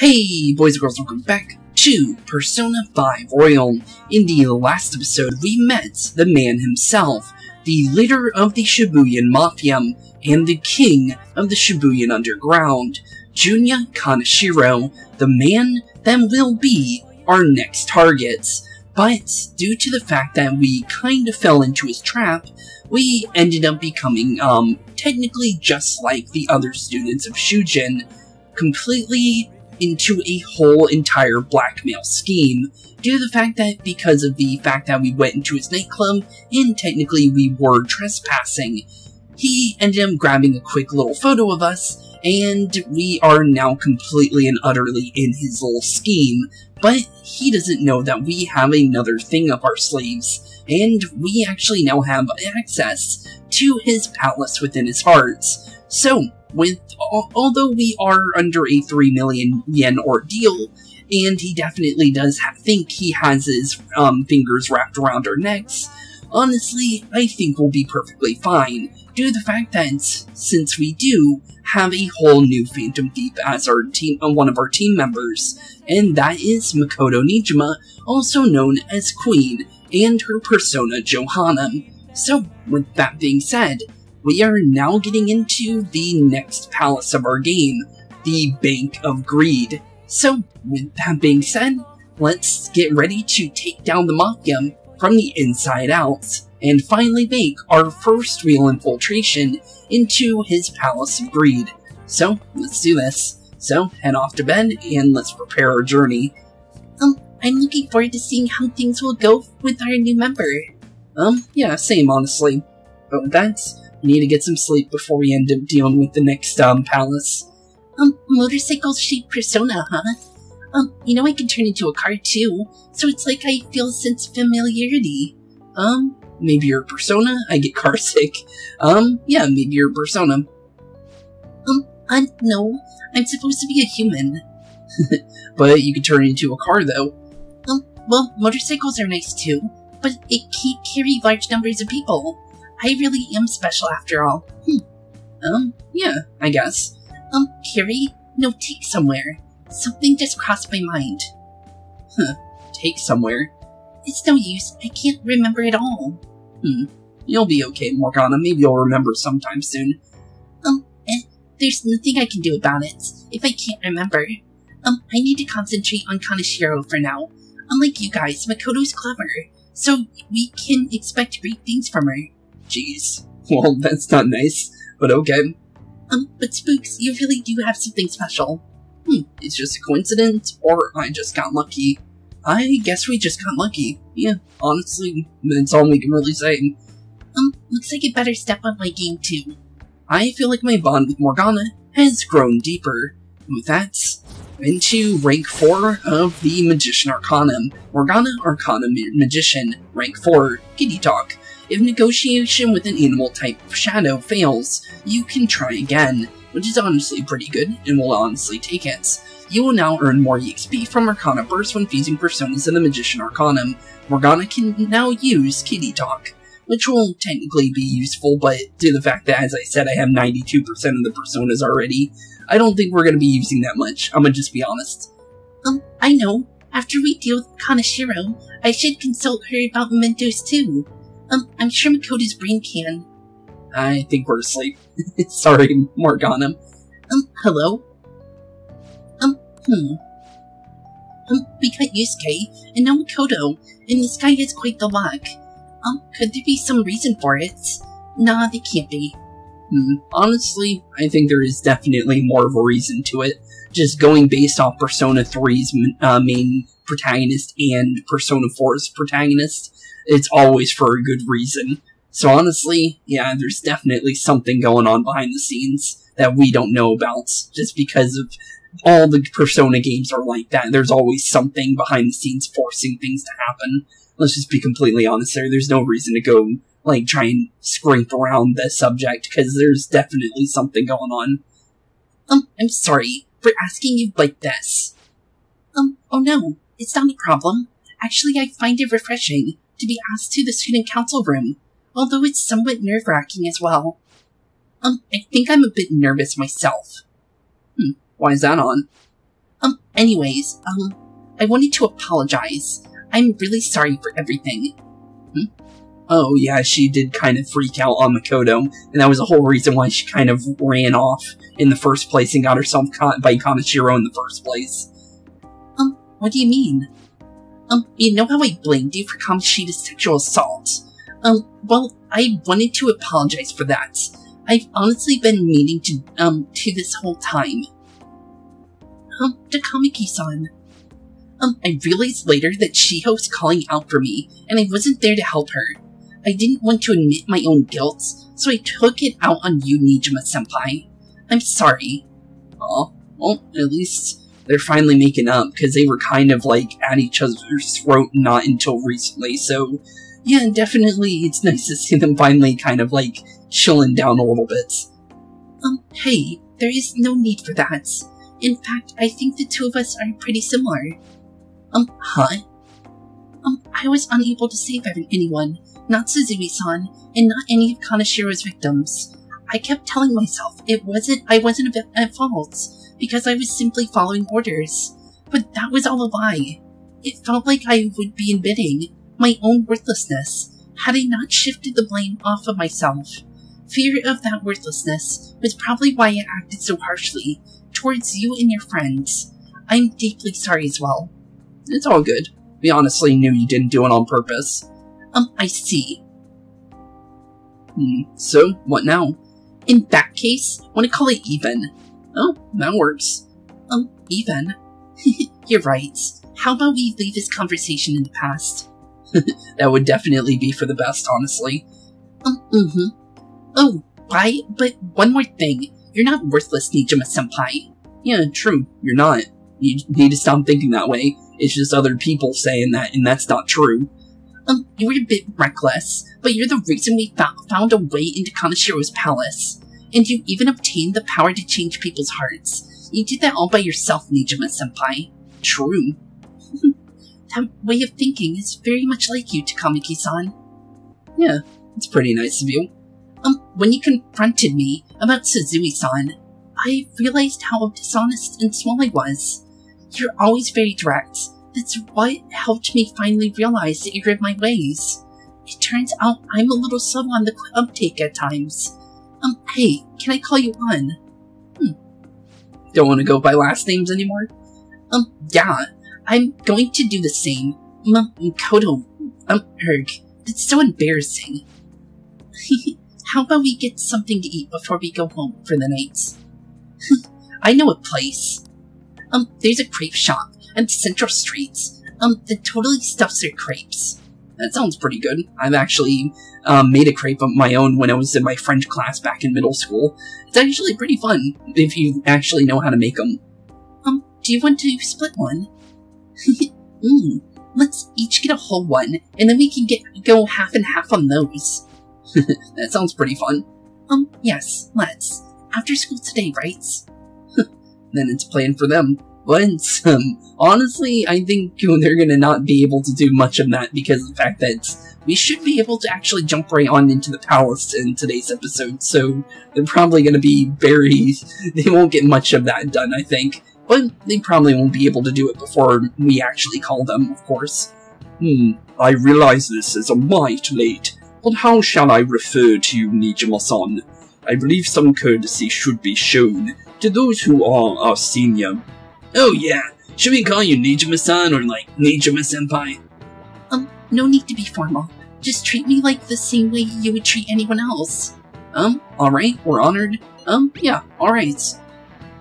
Hey boys and girls, welcome back to Persona 5 Royal. In the last episode, we met the man himself, the leader of the Shibuyan Mafia, and the king of the Shibuyan Underground, Junya Kaneshiro, the man that will be our next target. But due to the fact that we kind of fell into his trap, we ended up becoming, technically just like the other students of Shujin, completely into a whole entire blackmail scheme, due to the fact that because of the fact that we went into his nightclub, and technically we were trespassing, he ended up grabbing a quick little photo of us, and we are now completely and utterly in his little scheme, but he doesn't know that we have another thing up our sleeves, and we actually now have access to his palace within his heart. So, although we are under a 3 million yen ordeal, and he definitely does think he has his fingers wrapped around our necks, honestly, I think we'll be perfectly fine, due to the fact that since we do have a whole new Phantom Thief as our team, one of our team members, and that is Makoto Nijima, also known as Queen, and her persona Johanna. So, with that being said, we are now getting into the next palace of our game, the Bank of Greed. So, with that being said, let's get ready to take down the Mafia from the inside out, and finally make our first real infiltration into his Palace of Greed. So, let's do this. So, head off to bed, and let's prepare our journey. I'm looking forward to seeing how things will go with our new member. Yeah, same honestly. But with that, we need to get some sleep before we end up dealing with the next, palace. Motorcycle-shaped persona, huh? You know I can turn into a car too, so it's like I feel a sense of familiarity. Maybe your persona? I get car sick. Yeah, maybe your persona. No, I'm supposed to be a human. But you could turn into a car, though. Well, motorcycles are nice too, but it can't carry large numbers of people. I really am special after all. Yeah, I guess. Carry? No, take somewhere. Something just crossed my mind. Take somewhere? It's no use, I can't remember it all. You'll be okay, Morgana. Maybe you'll remember sometime soon. There's nothing I can do about it, if I can't remember. I need to concentrate on Kaneshiro for now. Unlike you guys, Makoto's clever, so we can expect great things from her. Jeez. Well, that's not nice, but okay. But Spooks, you really do have something special. It's just a coincidence, or I just got lucky. I guess we just got lucky. Yeah, honestly, that's all we can really say. Looks like I better step up my game too. I feel like my bond with Morgana has grown deeper. With that, into rank 4 of the Magician Arcana. Morgana Arcana Magician, rank 4, Kitty Talk. If negotiation with an animal type shadow fails, you can try again, which is honestly pretty good, and we'll honestly take it. You will now earn more EXP from Arcana Burst when fusing personas in the Magician Arcana. Morgana can now use Kitty Talk, which will technically be useful, but due to the fact that, as I said, I have 92% of the personas already, I don't think we're going to be using that much. I'm going to just be honest. I know. After we deal with Kaneshiro, I should consult her about mementos too. I'm sure Makoto's brain can. I think we're asleep. Sorry, Morgana. Hello? We got Yusuke, and now Makoto, and this guy has quite the luck. Could there be some reason for it? Nah, there can't be. Honestly, I think there is definitely more of a reason to it. Just going based off Persona 3's main protagonist and Persona 4's protagonist, it's always for a good reason. So honestly, yeah, there's definitely something going on behind the scenes that we don't know about, just because of all the Persona games are like that. There's always something behind the scenes forcing things to happen. Let's just be completely honest there. There's no reason to go, like, try and scrape around the subject, because there's definitely something going on. I'm sorry for asking you like this. Oh no, it's not a problem. Actually, I find it refreshing to be asked to the student council room, although it's somewhat nerve-wracking as well. I think I'm a bit nervous myself. Why is that on? I Anyways, I wanted to apologize. I'm really sorry for everything. Oh yeah, she did kind of freak out on Makoto, and that was the whole reason why she kind of ran off in the first place and got herself caught by Kaneshiro in the first place. What do you mean? You know how I blamed you for Kamoshida's sexual assault? Well, I wanted to apologize for that. I've honestly been meaning to this whole time. To Kamiki-san. I realized later that Shiho was calling out for me, and I wasn't there to help her. I didn't want to admit my own guilt, so I took it out on you, Nijima-senpai. I'm sorry. Oh, well, at least they're finally making up, because they were kind of, like, at each other's throat not until recently, so yeah, definitely it's nice to see them finally kind of, like, chilling down a little bit. Hey, there is no need for that. In fact, I think the two of us are pretty similar. Huh? I was unable to save anyone, not Suzui-san, and not any of Kaneshiro's victims. I kept telling myself I wasn't at fault, because I was simply following orders. But that was all a lie. It felt like I would be admitting my own worthlessness, had I not shifted the blame off of myself. Fear of that worthlessness was probably why I acted so harshly towards you and your friends. I'm deeply sorry as well. It's all good. We honestly knew you didn't do it on purpose. I see. So, what now? In that case, I want to call it even. Oh, that works. Even? You're right. How about we leave this conversation in the past? That would definitely be for the best, honestly. Oh, why? But one more thing. You're not worthless, Nijima-senpai. Yeah, true. You're not. You need to stop thinking that way. It's just other people saying that, and that's not true. You were a bit reckless, but you're the reason we found a way into Kaneshiro's palace. And you even obtained the power to change people's hearts. You did that all by yourself, Nijima-senpai. True. That way of thinking is very much like you, Takamaki-san. Yeah, it's pretty nice of you. When you confronted me about Suzui-san, I realized how dishonest and small I was. You're always very direct. That's what helped me finally realize that you're in my ways. It turns out I'm a little slow on the uptake at times. Hey, can I call you on? Don't want to go by last names anymore? Yeah, I'm going to do the same. Makoto, Erg, it's so embarrassing. How about we get something to eat before we go home for the night? I know a place. There's a crepe shop on Central Street, that totally stuffs their crepes. That sounds pretty good. I've actually made a crepe of my own when I was in my French class back in middle school. It's actually pretty fun, if you actually know how to make them. Do you want to split one? Let's each get a whole one, and then we can go half and half on those. That sounds pretty fun. Yes, let's. After school today, right? Then it's planned for them. But, honestly, I think they're gonna not be able to do much of that because of the fact that we should be able to actually jump right on into the palace in today's episode, so they're probably gonna be they won't get much of that done, I think. But they probably won't be able to do it before we actually call them, of course. I realize this is a mite late, but how shall I refer to you, Nijima-san? I believe some courtesy should be shown to those who are our senior. Oh yeah, should we call you Nijima-san or like Nijima-senpai? No need to be formal. Just treat me like the same way you would treat anyone else. Alright, we're honored. Yeah, alright.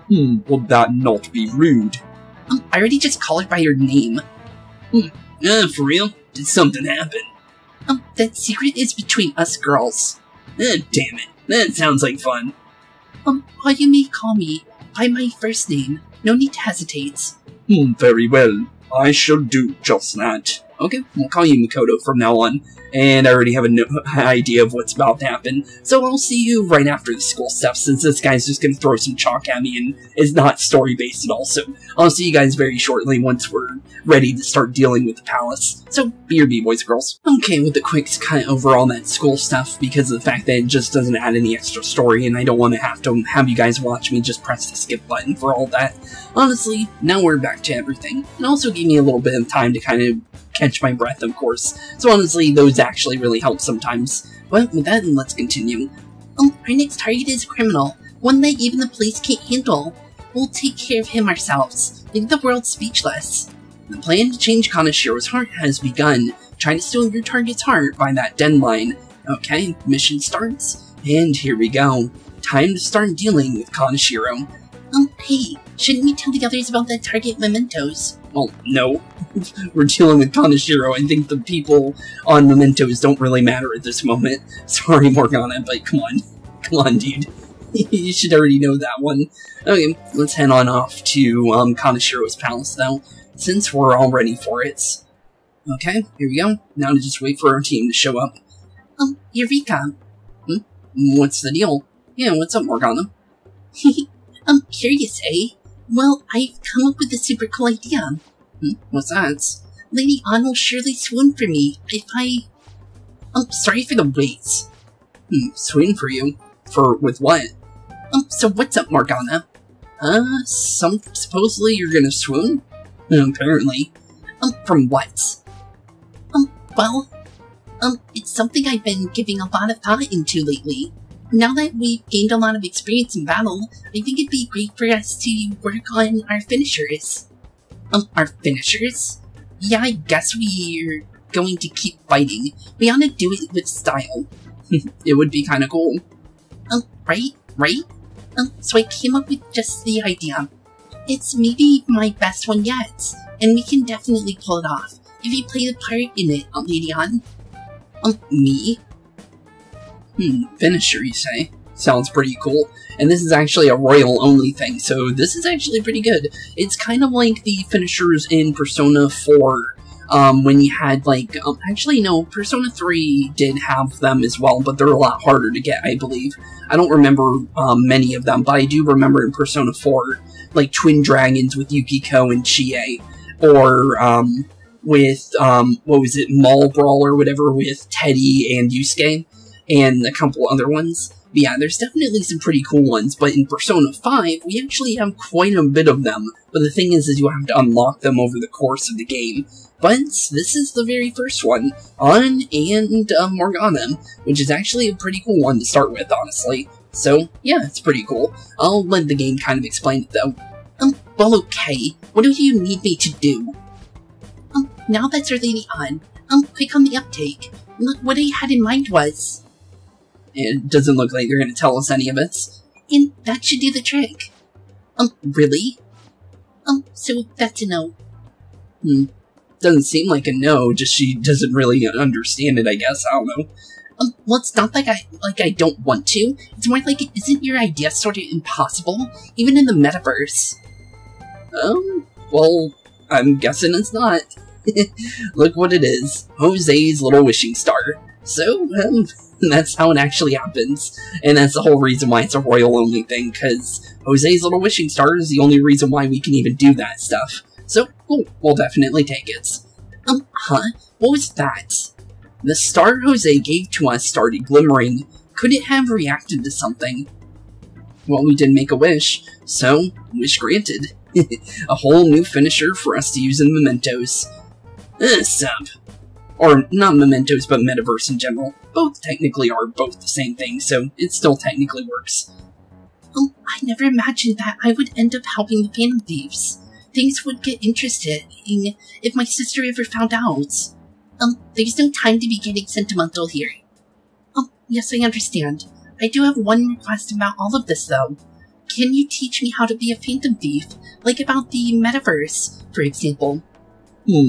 Would that not be rude? I already just called her by your name. For real? Did something happen? That secret is between us girls. Damn it. That sounds like fun. Or you may call me by my first name. No need to hesitate. Very well. I shall do just that. Okay, we'll call you Makoto from now on. And I already have an idea of what's about to happen. So I'll see you right after the school stuff, since this guy's just gonna throw some chalk at me and is not story-based at all. So I'll see you guys very shortly once we're ready to start dealing with the palace. So, BRB, boys and girls. Okay, with the quick cut over all that school stuff, because of the fact that it just doesn't add any extra story, and I don't want to have you guys watch me just press the skip button for all that. Honestly, now we're back to everything. It also gave me a little bit of time to kind of catch my breath, of course. So honestly, those actually really help sometimes. But with that, let's continue. Our next target is a criminal, one that even the police can't handle. We'll take care of him ourselves, leaving the world speechless. The plan to change Kanashiro's heart has begun. Try to steal your target's heart by that deadline. Okay, mission starts, and here we go. Time to start dealing with Kanashiro. Hey, shouldn't we tell the others about the target mementos? Well, no. We're dealing with Kanashiro. I think the people on mementos don't really matter at this moment. Sorry, Morgana, but come on. Come on, dude. You should already know that one. Okay, let's head on off to Kanashiro's palace, though, since we're all ready for it. Okay, here we go. Now to just wait for our team to show up. Eureka! What's the deal? Yeah, what's up, Morgana? Curious, eh? Well, I've come up with a super cool idea. What's that? Lady Ann will surely swoon for me if I... sorry for the wait. Swoon for you? With what? So what's up, Morgana? Supposedly you're gonna swoon? Apparently. From what? Well, it's something I've been giving a lot of thought into lately. Now that we've gained a lot of experience in battle, I think it'd be great for us to work on our finishers. Our finishers? Yeah, I guess we're going to keep fighting. We ought to do it with style. It would be kinda cool. Right? So I came up with just the idea. It's maybe my best one yet, and we can definitely pull it off, if you play the part in it, Lady Ann. Me? Finisher, you say? Sounds pretty cool. And this is actually a royal-only thing, so this is actually pretty good. It's kind of like the finishers in Persona 4, when you had, like, actually, no, Persona 3 did have them as well, but they're a lot harder to get, I believe. I don't remember, many of them, but I do remember in Persona 4, like, Twin Dragons with Yukiko and Chie, or, with, what was it, Mall Brawl or whatever, with Teddy and Yusuke, and a couple other ones. But yeah, there's definitely some pretty cool ones, but in Persona 5, we actually have quite a bit of them. But the thing is you have to unlock them over the course of the game. But this is the very first one, Ann and Morgana, which is actually a pretty cool one to start with, honestly. So, yeah, it's pretty cool. I'll let the game kind of explain it, though. Well, okay. What do you need me to do? Now that's our Lady Ann, click on the uptake. Look, what I had in mind was... It doesn't look like they're going to tell us any of it. And that should do the trick. Really? So that's a no. Doesn't seem like a no, just she doesn't really understand it, I guess. I don't know. Well, it's not like I don't want to. It's more like, isn't your idea sort of impossible? Even in the metaverse? Well, I'm guessing it's not. Look what it is. Jose's little wishing star. So, that's how it actually happens. And that's the whole reason why it's a royal-only thing, because Jose's little wishing star is the only reason why we can even do that stuff. So, cool, we'll definitely take it. What was that? The star Jose gave to us started glimmering. Could it have reacted to something? Well, we did make a wish, so, wish granted. A whole new finisher for us to use in mementos. Sup. Or, not mementos, but metaverse in general. Both technically are both the same thing, so it still technically works. I never imagined that I would end up helping the Phantom Thieves. Things would get interesting if my sister ever found out. There's no time to be getting sentimental here. Yes, I understand. I do have one request about all of this, though. Can you teach me how to be a Phantom Thief? Like about the metaverse, for example.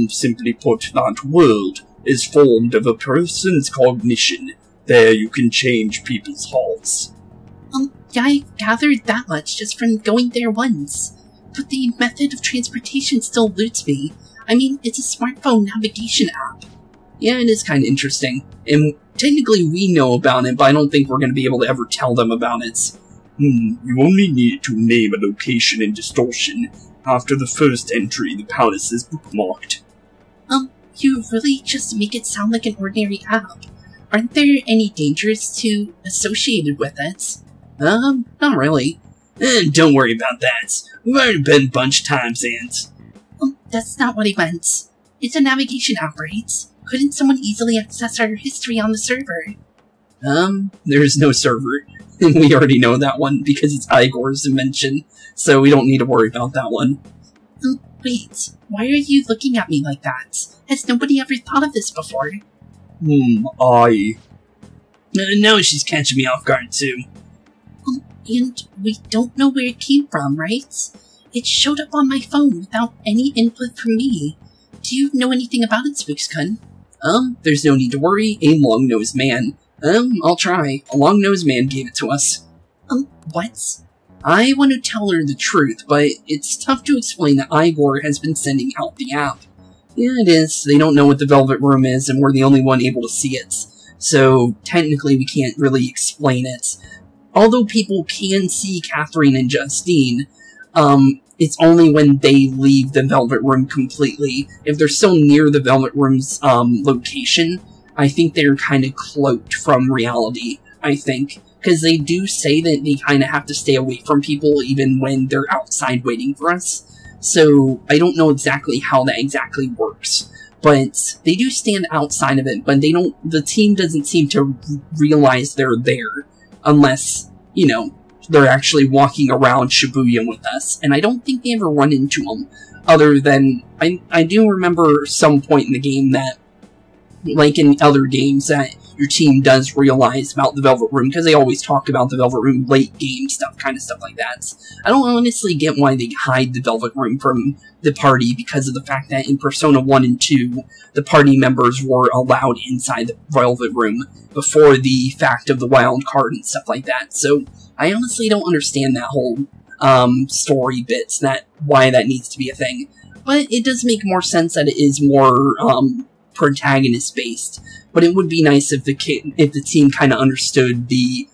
Simply put, that world is formed of a person's cognition. There you can change people's hearts. Yeah, I gathered that much just from going there once. But the method of transportation still eludes me. I mean, it's a smartphone navigation app. Yeah, it is kind of interesting. And technically we know about it, but I don't think we're going to be able to ever tell them about it. You only need to name a location in distortion. After the first entry, the palace is bookmarked. You really just make it sound like an ordinary app. Aren't there any dangers associated with it? Not really. Don't worry about that. We've already been a bunch of times, and... That's not what I meant. It's a navigation app, right? Couldn't someone easily access our history on the server? There's no server. We already know that one because it's Igor's invention, so we don't need to worry about that one. Wait, why are you looking at me like that? Has nobody ever thought of this before? Now she's catching me off guard, too. And we don't know where it came from, right? It showed up on my phone without any input from me. Do you know anything about it, Spooks-kun? There's no need to worry, a long-nosed man. I'll try. A long-nosed man gave it to us. What? I want to tell her the truth, but it's tough to explain that Igor has been sending out the app. Yeah, it is. They don't know what the Velvet Room is, and we're the only one able to see it. So, technically, we can't really explain it. Although people can see Catherine and Justine, it's only when they leave the Velvet Room completely. If they're still near the Velvet Room's location, I think they're kind of cloaked from reality, I think. Because they do say that they kind of have to stay away from people even when they're outside waiting for us. So, I don't know exactly how that exactly works. But they do stand outside of it, but the team doesn't seem to realize they're there. Unless, you know, they're actually walking around Shibuya with us. And I don't think they ever run into them. Other than, I do remember some point in the game that, like in other games, that your team does realize about the Velvet Room, because they always talk about the Velvet Room late game stuff, kind of stuff like that. I don't honestly get why they hide the Velvet Room from the party, because of the fact that in Persona 1 and 2, the party members were allowed inside the Velvet Room before the fact of the wild card and stuff like that. So, I honestly don't understand that whole story bits, why that needs to be a thing. But it does make more sense that it is more protagonist-based. But it would be nice if the team kind of understood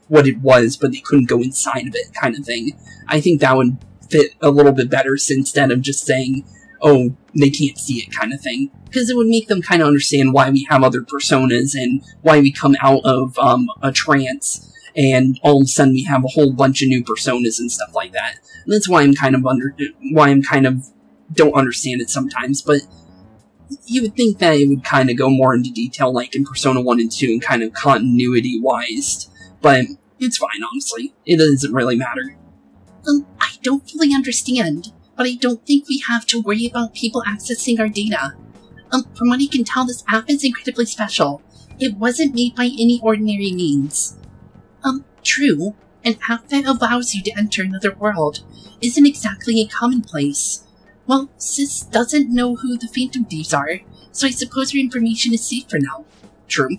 what it was, but they couldn't go inside of it, kind of thing. I think that would fit a little bit better instead of just saying, oh, they can't see it, kind of thing. Because it would make them kind of understand why we have other personas and why we come out of a trance, and all of a sudden we have a whole bunch of new personas and stuff like that. And that's why I'm kind of don't understand it sometimes, but you would think that it would kind of go more into detail like in Persona 1 and 2 and kind of continuity-wise, but it's fine, honestly. It doesn't really matter. I don't fully understand, but I don't think we have to worry about people accessing our data. From what I can tell, this app is incredibly special. It wasn't made by any ordinary means. True, an app that allows you to enter another world isn't exactly a commonplace. Well, Sis doesn't know who the Phantom Thieves are, so I suppose her information is safe for now. True.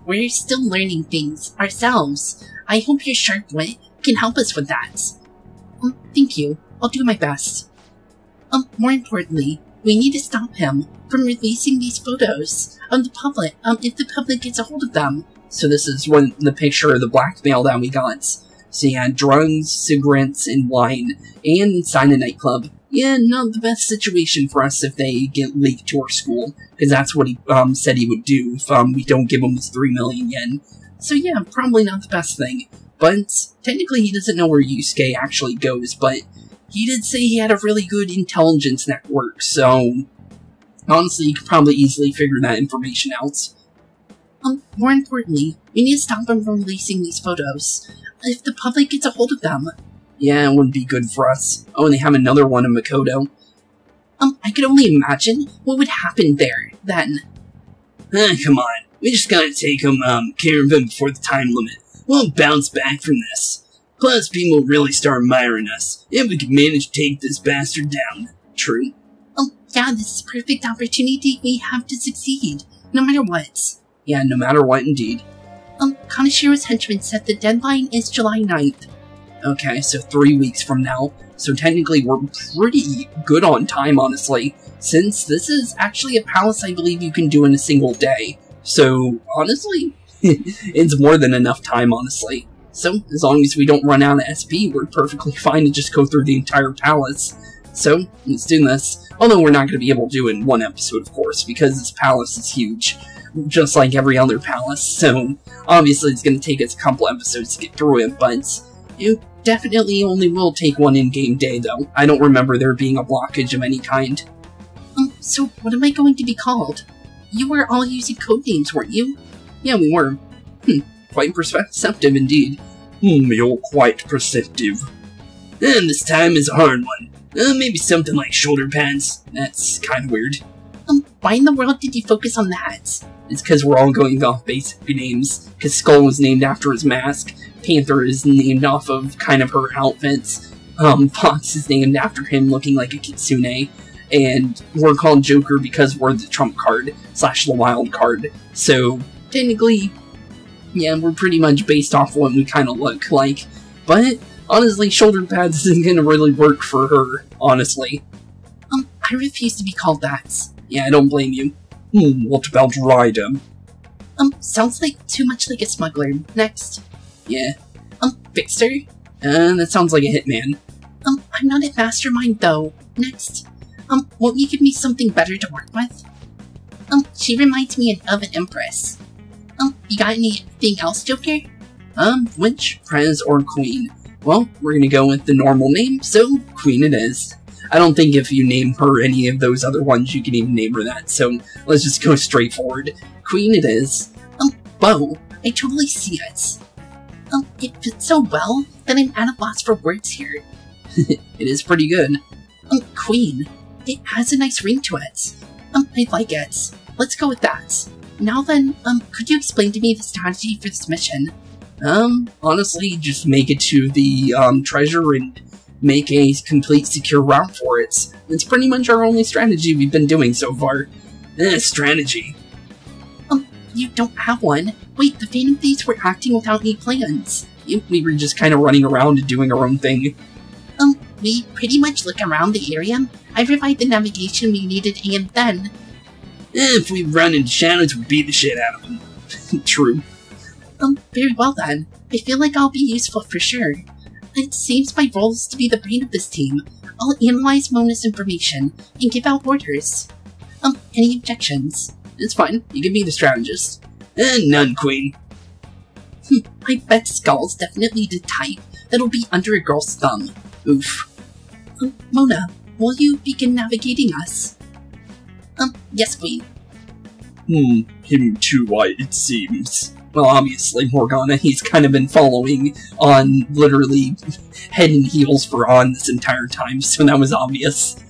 We're still learning things ourselves. I hope your sharp wit can help us with that. Thank you. I'll do my best. More importantly, we need to stop him from releasing these photos of the public, if the public gets a hold of them. So this is the picture of the blackmail that we got. So yeah, drugs, cigarettes, and wine, and inside a nightclub. Yeah, not the best situation for us if they get leaked to our school, because that's what he said he would do if we don't give him his 3 million yen. So yeah, probably not the best thing. But technically he doesn't know where Yusuke actually goes, but he did say he had a really good intelligence network, so honestly you could probably easily figure that information out. More importantly, we need to stop him from releasing these photos. If the public gets a hold of them... Yeah, it wouldn't be good for us. Oh, and they have another one in Makoto. I could only imagine what would happen there, then. Come on. We just gotta take care of him before the time limit. We'll bounce back from this. Plus, people will really start admiring us, if we can manage to take this bastard down. True. Yeah, this is a perfect opportunity we have to succeed, no matter what. Yeah, no matter what, indeed. Kanashiro's henchman said the deadline is July 9th. Okay, so 3 weeks from now. So technically we're pretty good on time, honestly. Since this is actually a palace I believe you can do in a single day. So, honestly, it's more than enough time, honestly. So, as long as we don't run out of SP, we're perfectly fine to just go through the entire palace. So, let's do this. Although we're not going to be able to do it in one episode, of course, because this palace is huge, just like every other palace, so obviously it's going to take us a couple episodes to get through it, but it definitely only will take one in-game day, though. I don't remember there being a blockage of any kind. So what am I going to be called? You were all using codenames, weren't you? Yeah, we were. Quite perceptive indeed. You're quite perceptive. And this time is a hard one. Maybe something like shoulder pads. That's kind of weird. Why in the world did you focus on that? It's because we're all going off basic names. Because Skull was named after his mask, Panther is named off of kind of her outfits, Fox is named after him looking like a kitsune, and we're called Joker because we're the trump card / the wild card. So, technically, yeah, we're pretty much based off what we kind of look like. But, honestly, shoulder pads isn't going to really work for her, honestly. I refuse to be called that. Yeah, I don't blame you. What about Ryder? Sounds like too much like a smuggler. Next. Yeah. Fixer? That sounds like a hitman. I'm not a mastermind, though. Next. Won't you give me something better to work with? She reminds me of an empress. You got anything else, Joker? Which, Prez or Queen? Well, we're gonna go with the normal name, so Queen it is. I don't think if you name her any of those other ones, you can even name her that, so let's just go straight forward. Queen it is. Bo, I totally see it. It fits so well that I'm at a loss for words here. It is pretty good. Queen. It has a nice ring to it. I like it. Let's go with that. Now then, could you explain to me the strategy for this mission? Honestly, just make it to the, treasure and make a complete secure route for it. It's pretty much our only strategy we've been doing so far. Strategy. You don't have one. Wait, the Phantom Thieves were acting without any plans. We were just kind of running around and doing our own thing. We pretty much look around the area. I provided the navigation we needed, and then... If we run into shadows, we beat the shit out of them. True. Very well then. I feel like I'll be useful for sure. It seems my role is to be the brain of this team. I'll analyze Mona's information and give out orders. Any objections? It's fine. You can be the strategist. None, Queen. I bet Skull's definitely the type that'll be under a girl's thumb. Oof. Mona, will you begin navigating us? Yes, Queen. Him too, it seems. Well, obviously, Morgana, he's kind of been following on literally head and heels for On this entire time, so that was obvious.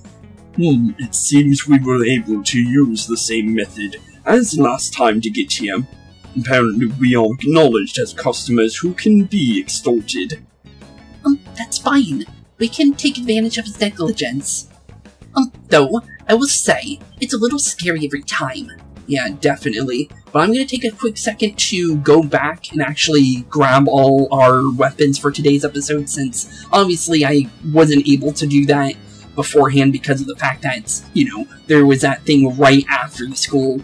It seems we were able to use the same method as last time to get here. Apparently we are acknowledged as customers who can be extorted. That's fine. We can take advantage of his negligence. Though, I will say, it's a little scary every time. Yeah, definitely. But I'm going to take a quick second to go back and actually grab all our weapons for today's episode, since obviously I wasn't able to do that beforehand because of the fact that, you know, there was that thing right after the school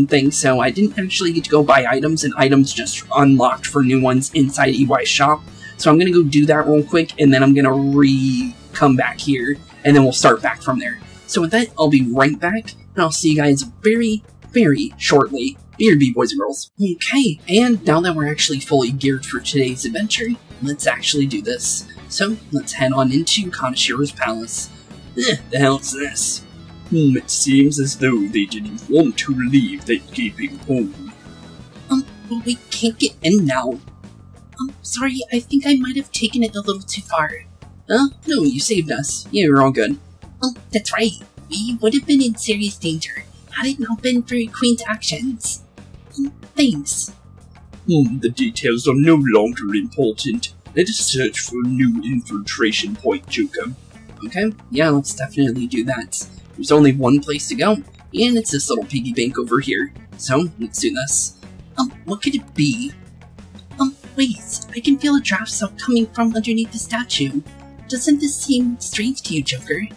thing, so I didn't actually get to go buy items, and items just unlocked for new ones inside EY's shop. So I'm going to go do that real quick, and then I'm going to come back here, and then we'll start back from there. So with that, I'll be right back, and I'll see you guys very, very shortly. BRB, boys and girls. Okay, and now that we're actually fully geared for today's adventure, let's actually do this. So, let's head on into Kanashiro's palace. The hell's this? It seems as though they didn't want to leave that gaping hole. Well, we can't get in now. Sorry, I think I might have taken it a little too far. No, you saved us. Yeah, you're all good. That's right. We would have been in serious danger had it not been for Queen's actions. Thanks. The details are no longer important. Let us search for a new infiltration point, Joker. Okay, yeah, let's definitely do that. There's only one place to go, and it's this little piggy bank over here. So, let's do this. What could it be? Wait, I can feel a draft cell coming from underneath the statue. Doesn't this seem strange to you, Joker?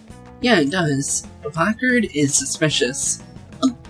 Yeah, it does. The placard is suspicious.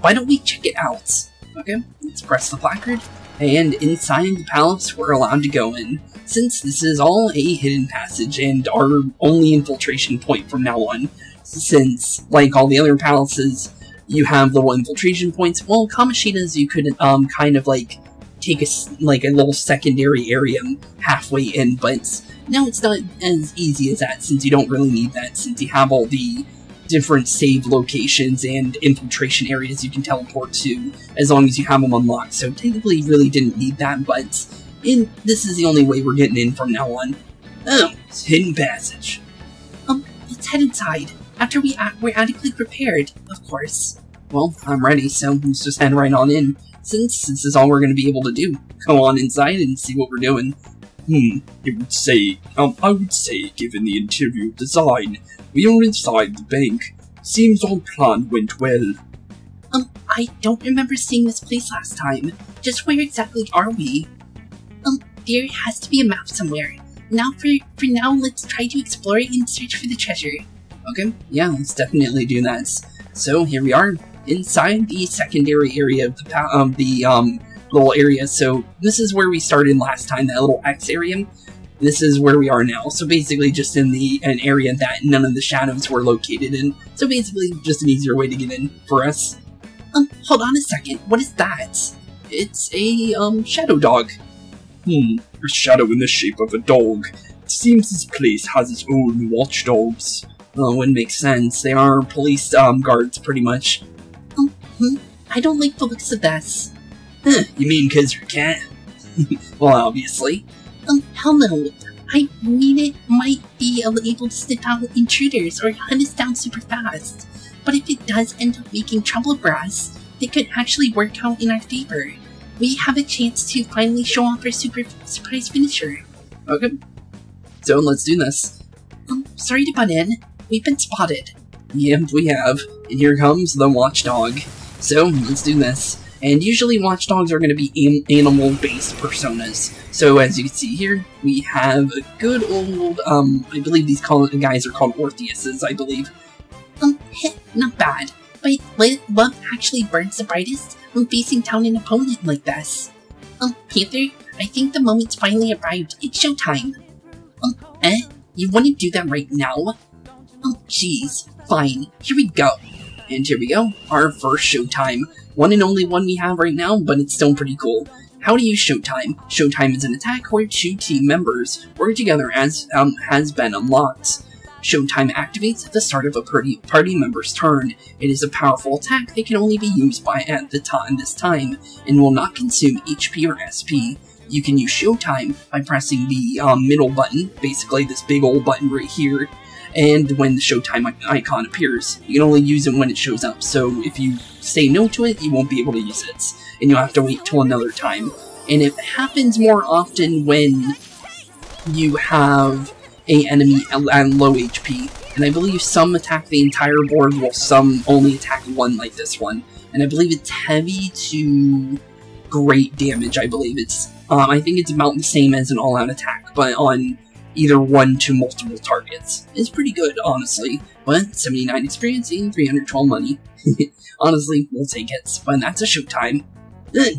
Why don't we check it out? Okay, let's press the placard, and inside the palace we're allowed to go in, since this is all a hidden passage and our only infiltration point from now on. since, like all the other palaces, you have little infiltration points. Well, Kamoshida's you could, kind of, like, take a little secondary area halfway in, but now it's not as easy as that, since you don't really need that, since you have all the different save locations and infiltration areas you can teleport to, as long as you have them unlocked, so technically you really didn't need that, but this is the only way we're getting in from now on. Oh, it's hidden passage. Let's head inside, after we're adequately prepared, of course. Well, I'm ready, so let's just head right on in, since this is all we're going to be able to do. Go on inside and see what we're doing. I would say, given the interior design, we are inside the bank. Seems our plan went well. I don't remember seeing this place last time. Just where exactly are we? There has to be a map somewhere. Now for now, let's try to explore it and search for the treasure. Okay, yeah, let's definitely do that. So here we are, inside the secondary area of the little area. So this is where we started last time, that little X area. This is where we are now. So basically just in an area that none of the shadows were located in. So basically just an easier way to get in for us. Hold on a second. What is that? It's a shadow dog. A shadow in the shape of a dog. It seems this place has its own watchdogs. Well, it wouldn't make sense. They are police guards, pretty much. I don't like the looks of this. You mean because you're a cat? Well, obviously. Hell no. I mean, it might be able to sniff out intruders or hunt us down super fast. But if it does end up making trouble for us, it could actually work out in our favor. We have a chance to finally show off our super surprise finisher. Okay. So let's do this. Sorry to butt in. We've been spotted. Yep, we have. And here comes the watchdog. So let's do this. And usually watchdogs are going to be animal-based personas. So as you can see here, we have a good old, I believe these guys are called Ortheuses, I believe. Not bad. But love actually burns the brightest when facing down an opponent like this. Panther, I think the moment's finally arrived. It's showtime. You want to do that right now? Jeez. Fine. Here we go. And here we go. Our first showtime. One and only one we have right now, but it's still pretty cool. How to use Showtime. Showtime is an attack where 2 team members work together as has been unlocked. Showtime activates at the start of a party member's turn. It is a powerful attack that can only be used at this time, and will not consume HP or SP. You can use Showtime by pressing the middle button, basically this big old button right here, and when the Showtime icon appears. You can only use it when it shows up, so if you say no to it, you won't be able to use it, and you'll have to wait till another time. And it happens more often when you have an enemy at low HP, and I believe some attack the entire board while some only attack one, like this one. And I believe it's heavy to great damage, I believe it's, I think it's about the same as an all-out attack, but on either 1 to multiple targets. It's pretty good, honestly, but 79 experience and 312 money. Honestly, we'll take it, but that's a Showtime.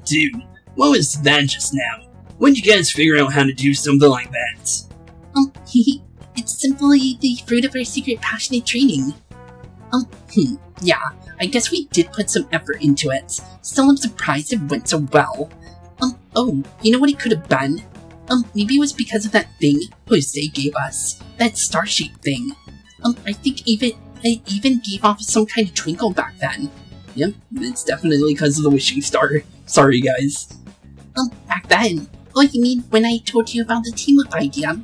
Dude, what was that just now? When did you guys figure out how to do something like that? It's simply the fruit of our secret passionate training. Yeah, I guess we did put some effort into it. Still, I'm surprised it went so well. Oh, you know what it could have been? Maybe it was because of that thing Jose gave us. That star-shaped thing. I think it even gave off some kind of twinkle back then. Yep, it's definitely because of the wishing star. Sorry, guys. Back then? Oh, you mean when I told you about the team-up idea?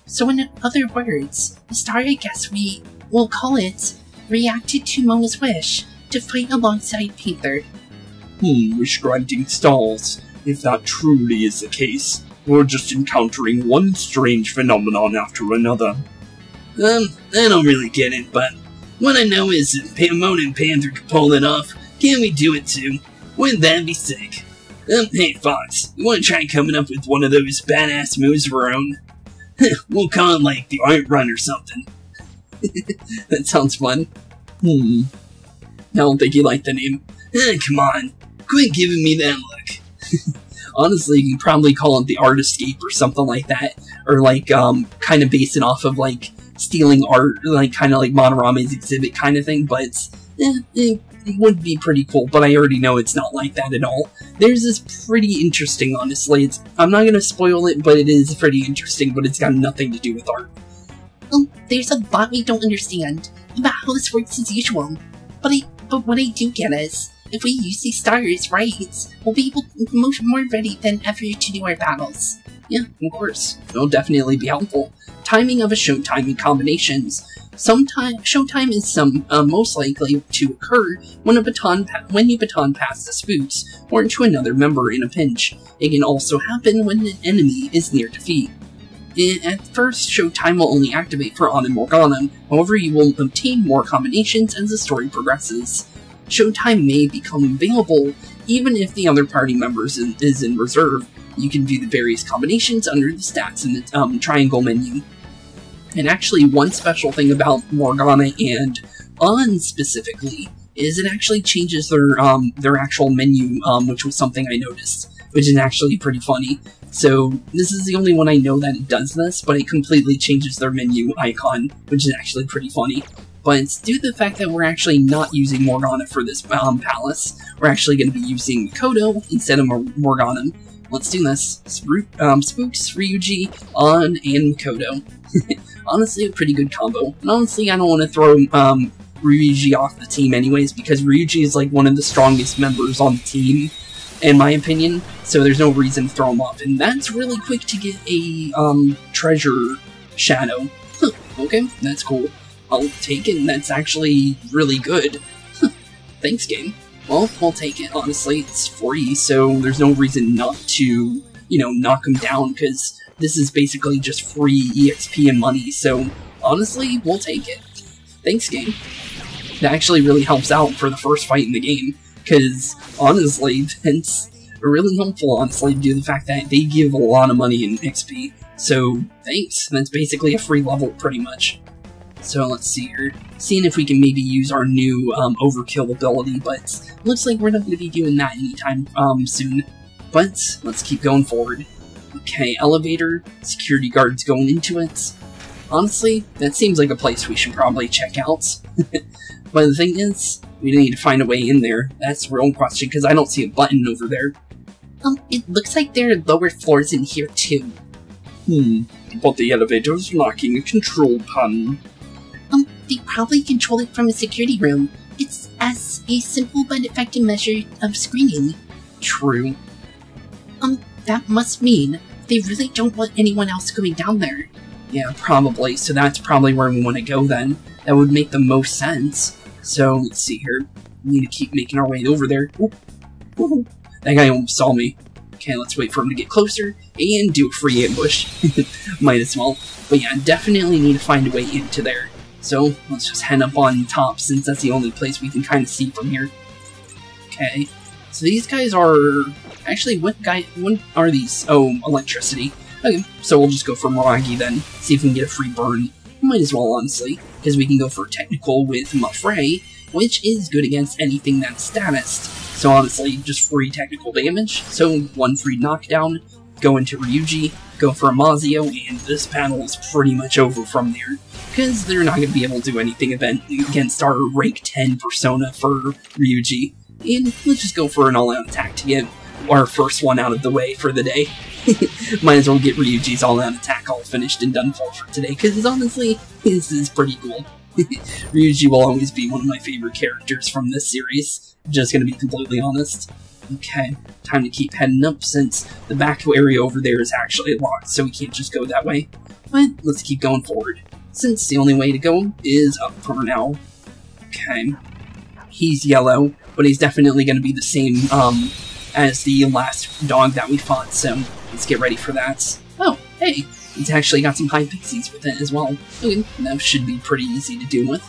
So in other words, the star, I guess we will call it, reacted to Mona's wish to fight alongside Panther. Wish granting stars. If that truly is the case, we're just encountering one strange phenomenon after another. I don't really get it, but what I know is if Mona and Panther can pull it off, can we do it too? Wouldn't that be sick? Hey Fox, you wanna try coming up with one of those badass moves of our own? We'll call it like the Art Run or something. That sounds fun. I don't think you like the name. Come on, quit giving me that look. Honestly, you can probably call it the Art Escape or something like that. Or like, kind of base it off of like stealing art, like kind of like Monorama's exhibit kind of thing, but it would be pretty cool, but I already know it's not like that at all. There's this pretty interesting, honestly. I'm not going to spoil it, but it is pretty interesting, but it's got nothing to do with art. Well, there's a lot we don't understand about how this works as usual, but what I do get is, if we use these stars right, we'll be more ready than ever to do our battles. Yeah, of course. It'll definitely be helpful. Timing of a showtime and combinations. Showtime is most likely to occur when you baton pass the Spooks or to another member in a pinch. It can also happen when an enemy is near defeat. At first, Showtime will only activate for Anna Morgana, however you will obtain more combinations as the story progresses. Showtime may become available even if the other party member is in reserve. You can view the various combinations under the stats in the triangle menu. And actually, one special thing about Morgana and An specifically is it actually changes their actual menu, which was something I noticed, which is actually pretty funny. So this is the only one I know that it does this, but it completely changes their menu icon, which is actually pretty funny. But due to the fact that we're actually not using Morgana for this palace, we're actually going to be using Makoto instead of Morgana. Let's do this. Spooks, Ryuji, An, and Makoto. Honestly, a pretty good combo. And honestly, I don't want to throw Ryuji off the team anyways, because Ryuji is like one of the strongest members on the team, in my opinion, so there's no reason to throw him off. And that's really quick to get a treasure shadow. Huh, okay, that's cool. I'll take it, and that's actually really good. Thanks, game. Well, I'll take it, honestly. It's free, so there's no reason not to, you know, knock him down, because this is basically just free EXP and money, so honestly, we'll take it. Thanks, game. That actually really helps out for the first fight in the game, because honestly, it's really helpful, honestly, due to the fact that they give a lot of money in XP. So, thanks. That's basically a free level, pretty much. So let's see here, seeing if we can maybe use our new overkill ability, but looks like we're not going to be doing that anytime soon. But let's keep going forward. Okay, elevator, security guards going into it. Honestly, that seems like a place we should probably check out. But the thing is, we need to find a way in there. That's the real question, because I don't see a button over there. It looks like there are lower floors in here too. But the elevator's lacking a control panel. They probably control it from a security room. It's as a simple but effective measure of screening. True. That must mean they really don't want anyone else going down there. Yeah, probably. So that's probably where we want to go then. That would make the most sense. So, let's see here. We need to keep making our way over there. Ooh. That guy almost saw me. Okay, let's wait for him to get closer and do a free ambush. Might as well. But yeah, definitely need to find a way into there. So, let's just head up on top since that's the only place we can kind of see from here. Okay. So these guys are... Actually, what are these? Oh, electricity. Okay, so we'll just go for Miragi then. See if we can get a free burn. Might as well, honestly. Because we can go for technical with Mafray, which is good against anything that's status. So honestly, just free technical damage. So, one free knockdown. Go into Ryuji, go for Amazio, and this panel is pretty much over from there. Because they're not going to be able to do anything against our rank 10 persona for Ryuji. And let's just go for an all-out attack to get our first one out of the way for the day. Might as well get Ryuji's all-out attack all finished and done for today, because honestly, this is pretty cool. Ryuji will always be one of my favorite characters from this series, just gonna be completely honest. Okay, time to keep heading up since the back area over there is actually locked, so we can't just go that way. But let's keep going forward, since the only way to go is up for now. Okay, he's yellow, but he's definitely gonna be the same, as the last dog that we fought, so let's get ready for that. Oh, hey, it's actually got some high pixies with it as well. Okay, that should be pretty easy to deal with.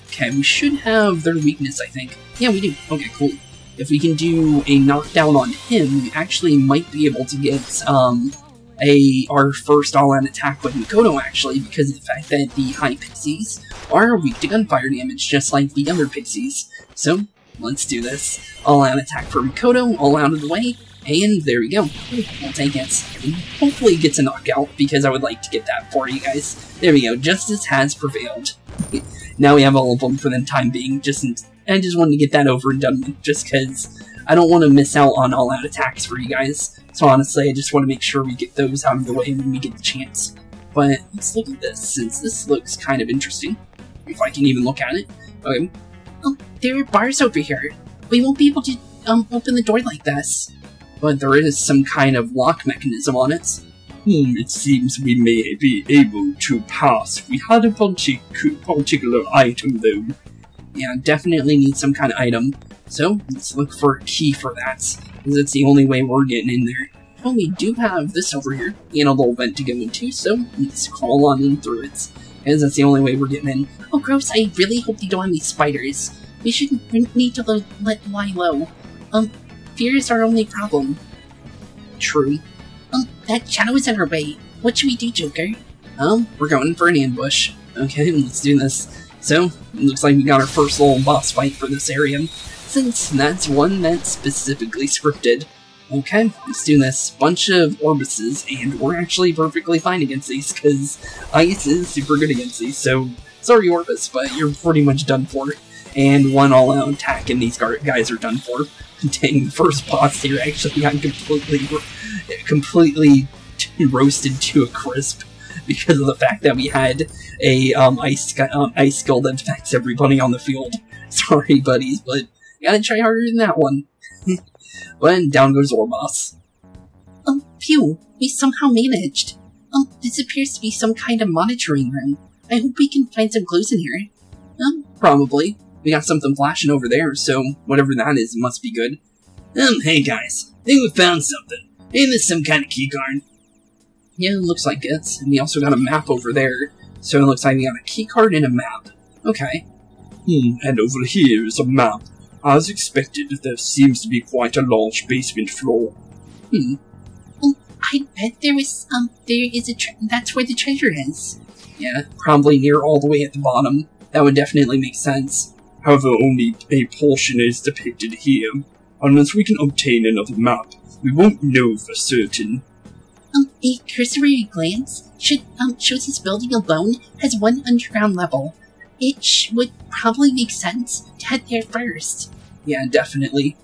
Okay, we should have their weakness, I think. Yeah, we do. Okay, cool. If we can do a knockdown on him, we actually might be able to get our first all-out attack with Makoto, actually, because of the fact that the high pixies are weak to gunfire damage, just like the other pixies. So, let's do this. All-out attack for Makoto, all out of the way, And there we go. I'll take it. Hopefully it gets a knockout, because I would like to get that for you guys. There we go. Justice has prevailed. Now we have all of them for the time being. I just wanted to get that over and done with, just because I don't want to miss out on all-out attacks for you guys. So honestly, I just want to make sure we get those out of the way when we get the chance. But let's look at this, since this looks kind of interesting. If I can even look at it. Okay. Oh, there are bars over here. We won't be able to open the door like this. But there is some kind of lock mechanism on it. It seems we may be able to pass. We had a particular item though. Yeah, definitely need some kind of item. So, let's look for a key for that, because it's the only way we're getting in there. Well, we do have this over here, and a little vent to go into, so let's crawl on in through it, because that's the only way we're getting in. Oh, gross, I really hope they don't have these spiders. We need to let lie low. Fear is our only problem. True. That shadow is in our way. What should we do, Joker? We're going for an ambush. Okay, let's do this. So, it looks like we got our first little boss fight for this area, since that's one that's specifically scripted. Okay, let's do this. Bunch of Orbuses, and we're actually perfectly fine against these, because Ice is super good against these, so sorry Orbus, but you're pretty much done for. And one all-out attack and these guys are done for. Dang, the first boss here actually got completely roasted to a crisp, because of the fact that we had a ice skill that affects everybody on the field. Sorry, buddies, but you gotta try harder than that one. But down goes Orbos. Phew, we somehow managed. This appears to be some kind of monitoring room. I hope we can find some clues in here. Probably. We got something flashing over there, so whatever that is must be good. Hey guys, I think we found something. Ain't this some kind of keycard? Yeah, it looks like it. And we also got a map over there, so it looks like we got a keycard and a map. Okay. And over here is a map. As expected, there seems to be quite a large basement floor. I bet there is that's where the treasure is. Yeah, probably near all the way at the bottom. That would definitely make sense. However, only a portion is depicted here. Unless we can obtain another map, we won't know for certain. A cursory glance shows this building alone has one underground level. It would probably make sense to head there first. Yeah, definitely.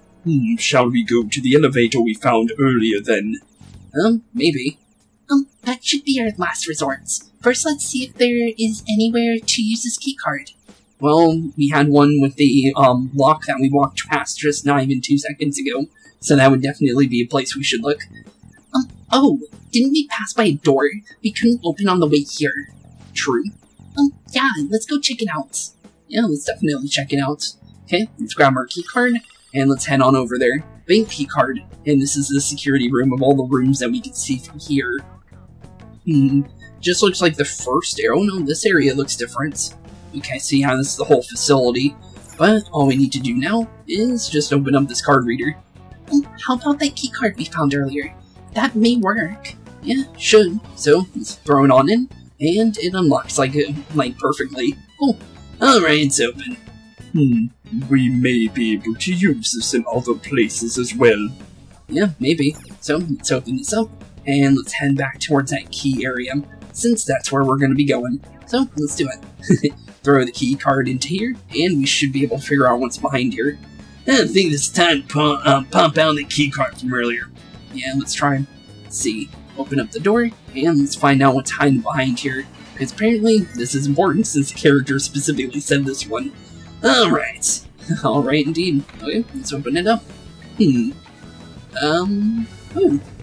Shall we go to the elevator we found earlier then? Maybe. That should be our last resort. First, let's see if there is anywhere to use this keycard. Well, we had one with the lock that we walked past just not even 2 seconds ago, so that would definitely be a place we should look. Oh, didn't we pass by a door we couldn't open on the way here? True. Yeah, let's go check it out. Yeah, let's definitely check it out. Okay, let's grab our keycard, and let's head on over there. Bank keycard, and this is the security room of all the rooms that we can see from here. Just looks like the first area. Oh no, this area looks different. Okay, see how this is the whole facility. But all we need to do now is just open up this card reader. How about that keycard we found earlier? That may work. Yeah, should. So let's throw it on in, and it unlocks like perfectly. Cool. Alright, it's open. We may be able to use this in other places as well. Yeah, maybe. So let's open this up, and let's head back towards that key area, since that's where we're going to be going. So let's do it. Throw the key card into here, and we should be able to figure out what's behind here. I think it's time to pump out the key card from earlier. Yeah, let's try. Let's see. Open up the door, and let's find out what's hiding behind here. Because apparently, this is important since the character specifically said this one. Alright. Alright indeed. Okay, let's open it up.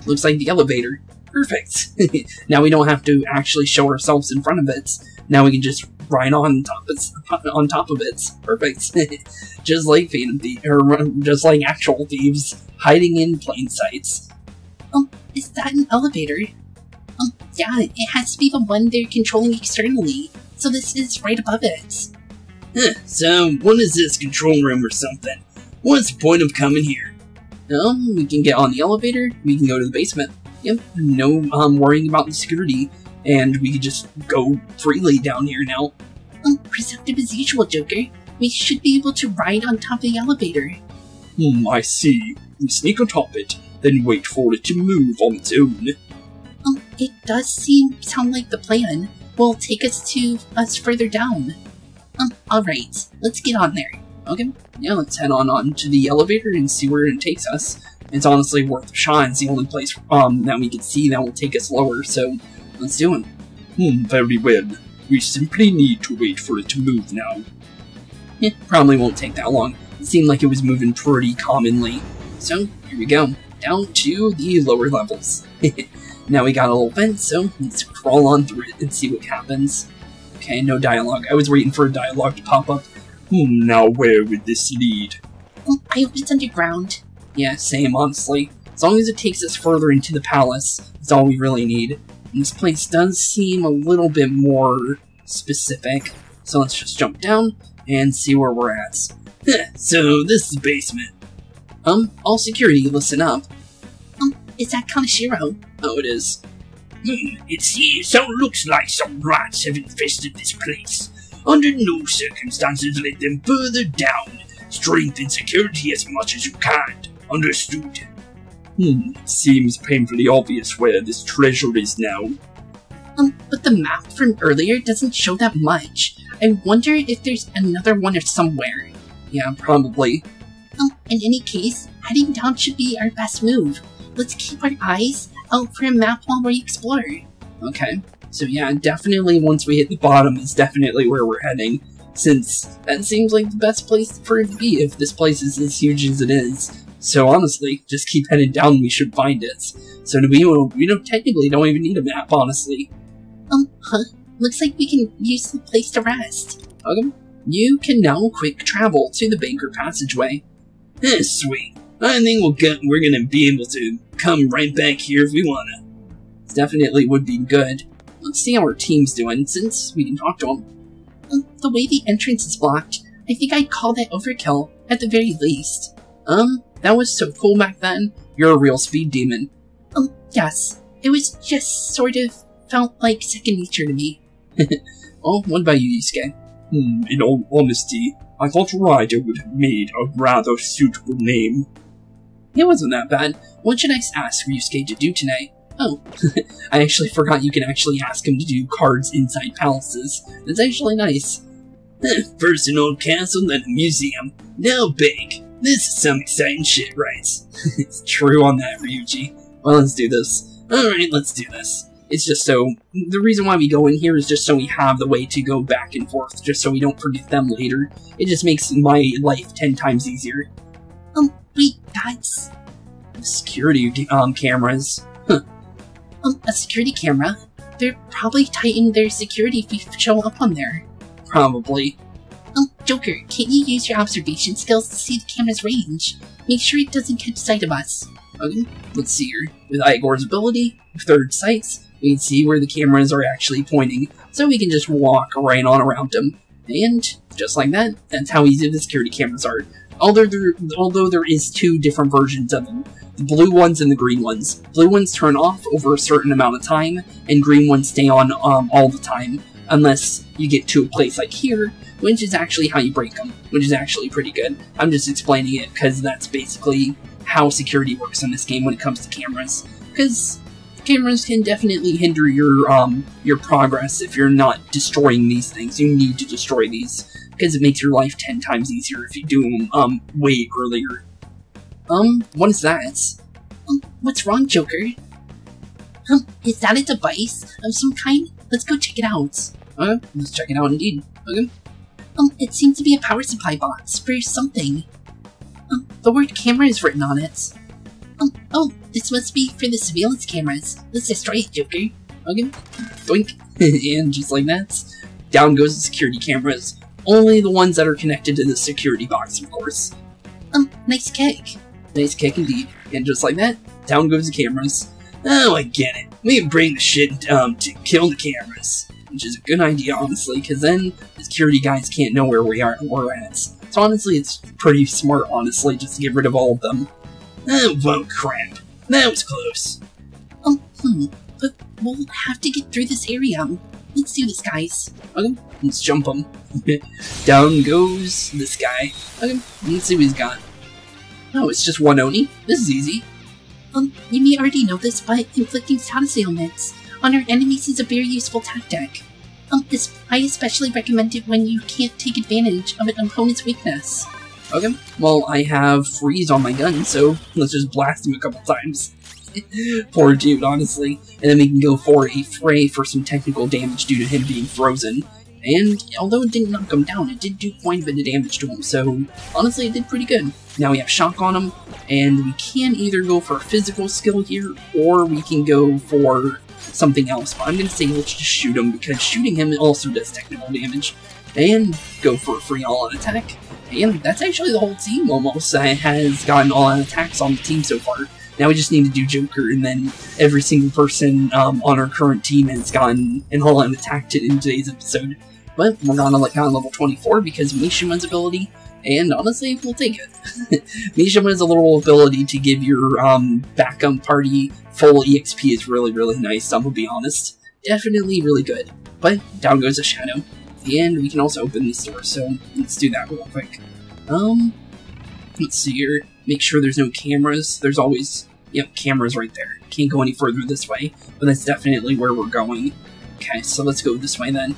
Looks like the elevator. Perfect. Now we don't have to actually show ourselves in front of it. Now we can just ride on top of it. Perfect. Just like Phantom Thieves, or just like actual thieves, hiding in plain sight. Is that an elevator? Yeah, it has to be the one they're controlling externally. So this is right above it. So, what is this, control room or something? What's the point of coming here? We can get on the elevator, we can go to the basement. Yep, no worrying about the security, and we can just go freely down here now. Perceptive as usual, Joker. We should be able to ride on top of the elevator. I see. We sneak on top of it, then wait for it to move on its own. It does sound like the plan will take us further down. Alright, let's get on there. Okay, yeah, let's head on to the elevator and see where it takes us. It's honestly worth a shot. It's the only place that we can see that will take us lower, so let's do it. Very well. We simply need to wait for it to move now. Probably won't take that long. It seemed like it was moving pretty commonly. So, here we go. Down to the lower levels. Now we got a little vent, so let's crawl on through it and see what happens. Okay, no dialogue. I was waiting for a dialogue to pop up. Now where would this lead? I hope it's underground. Yeah, same, honestly. As long as it takes us further into the palace, that's all we really need. And this place does seem a little bit more specific. So let's just jump down and see where we're at. So, this is the basement. All security, listen up. Is that Kaneshiro? Oh, it is. It seems so looks like some rats have infested this place. Under no circumstances let them further down. Strengthen security as much as you can. Understood? Seems painfully obvious where this treasure is now. But the map from earlier doesn't show that much. I wonder if there's another one or somewhere. Yeah, probably. In any case, heading down should be our best move. Let's keep our eyes out for a map while we explore. Okay, so yeah, definitely once we hit the bottom is definitely where we're heading, since that seems like the best place for it to be if this place is as huge as it is. So honestly, just keep heading down and we should find it. So we technically don't even need a map, honestly. Looks like we can use the place to rest. Okay, you can now quick travel to the Banker Passageway. Sweet. I think we're gonna be able to come right back here if we wanna. It definitely would be good. Let's see how our team's doing, since we can talk to them. The way the entrance is blocked, I think I'd call that overkill, at the very least. That was so cool back then. You're a real speed demon. Yes. It was just sort of felt like second nature to me. Oh, what about you, Yusuke? In all honesty, I thought Ryder would have made a rather suitable name. It wasn't that bad. What should I ask Yusuke to do tonight? Oh, I actually forgot you can actually ask him to do cards inside palaces. That's actually nice. First an old castle, then a museum. Now bank. This is some exciting shit, right? It's true on that, Ryuji. Well, let's do this. Alright, let's do this. It's just so... The reason why we go in here is just so we have the way to go back and forth, just so we don't forget them later. It just makes my life 10 times easier. Wait, that's... Security, cameras. Huh. A security camera? They're probably tightening their security if we show up on there. Probably. Joker, can't you use your observation skills to see the camera's range? Make sure it doesn't catch sight of us. Okay, let's see here. With Igor's ability, third sights, we can see where the cameras are actually pointing, so we can just walk right on around them. And, just like that, that's how easy the security cameras are. Although there is two different versions of them. The blue ones and the green ones. Blue ones turn off over a certain amount of time, and green ones stay on all the time. Unless you get to a place like here, which is actually how you break them, which is actually pretty good. I'm just explaining it because that's basically how security works in this game when it comes to cameras. Because cameras can definitely hinder your progress if you're not destroying these things. You need to destroy these, because it makes your life 10 times easier if you do them way earlier. What is that? What's wrong, Joker? Is that a device of some kind? Let's go check it out. Let's check it out indeed. Okay. It seems to be a power supply box for something. The word camera is written on it. Oh, this must be for the surveillance cameras. Let's destroy it, Joker. Okay. Doink. And just like that, down goes the security cameras. Only the ones that are connected to the security box, of course. Nice kick. Nice kick indeed. And just like that, down goes the cameras. Oh, I get it. We can bring the shit to kill the cameras. Which is a good idea, honestly, because then the security guys can't know where we're at. So honestly, it's pretty smart, honestly, just to get rid of all of them. Oh, well, crap. That was close. But we'll have to get through this area. Let's do this, guys. Okay, let's jump him. Down goes this guy. Okay, let's see what he's got. Oh, it's just one Oni? This is easy. You may already know this, but inflicting status ailments on our enemies is a very useful tactic. I especially recommend it when you can't take advantage of an opponent's weakness. Okay, well, I have freeze on my gun, so let's just blast him a couple times. Poor dude, honestly. And then we can go for a fray for some technical damage due to him being frozen. And although it didn't knock him down, it did do quite a bit of damage to him, so honestly it did pretty good. Now we have shock on him, and we can either go for a physical skill here, or we can go for something else. But I'm going to say let's just shoot him, because shooting him also does technical damage. And go for a free all-out attack. And that's actually the whole team almost has gotten all-out attacks on the team so far. Now we just need to do Joker, and then every single person on our current team has gotten an all-out attack in today's episode. But we're gonna let down level 24 because of Mishima's ability, and honestly, we'll take it. Mishima's little ability to give your backup party full EXP is really, really nice, I'm gonna be honest. Definitely really good. But down goes a shadow. And we can also open this door, so let's do that real quick. Let's see here. Make sure there's no cameras. There's always, yep, cameras right there. Can't go any further this way, but that's definitely where we're going. Okay, so let's go this way then.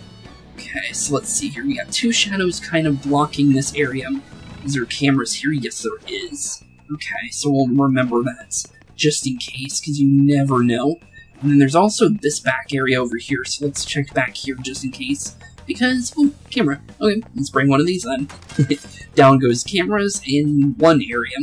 Okay, so let's see here. We got two shadows kind of blocking this area. Is there cameras here? Yes, there is. Okay, so we'll remember that just in case, because you never know. And then there's also this back area over here, so let's check back here just in case. Because, ooh, camera. Okay, let's bring one of these then. Down goes cameras in one area.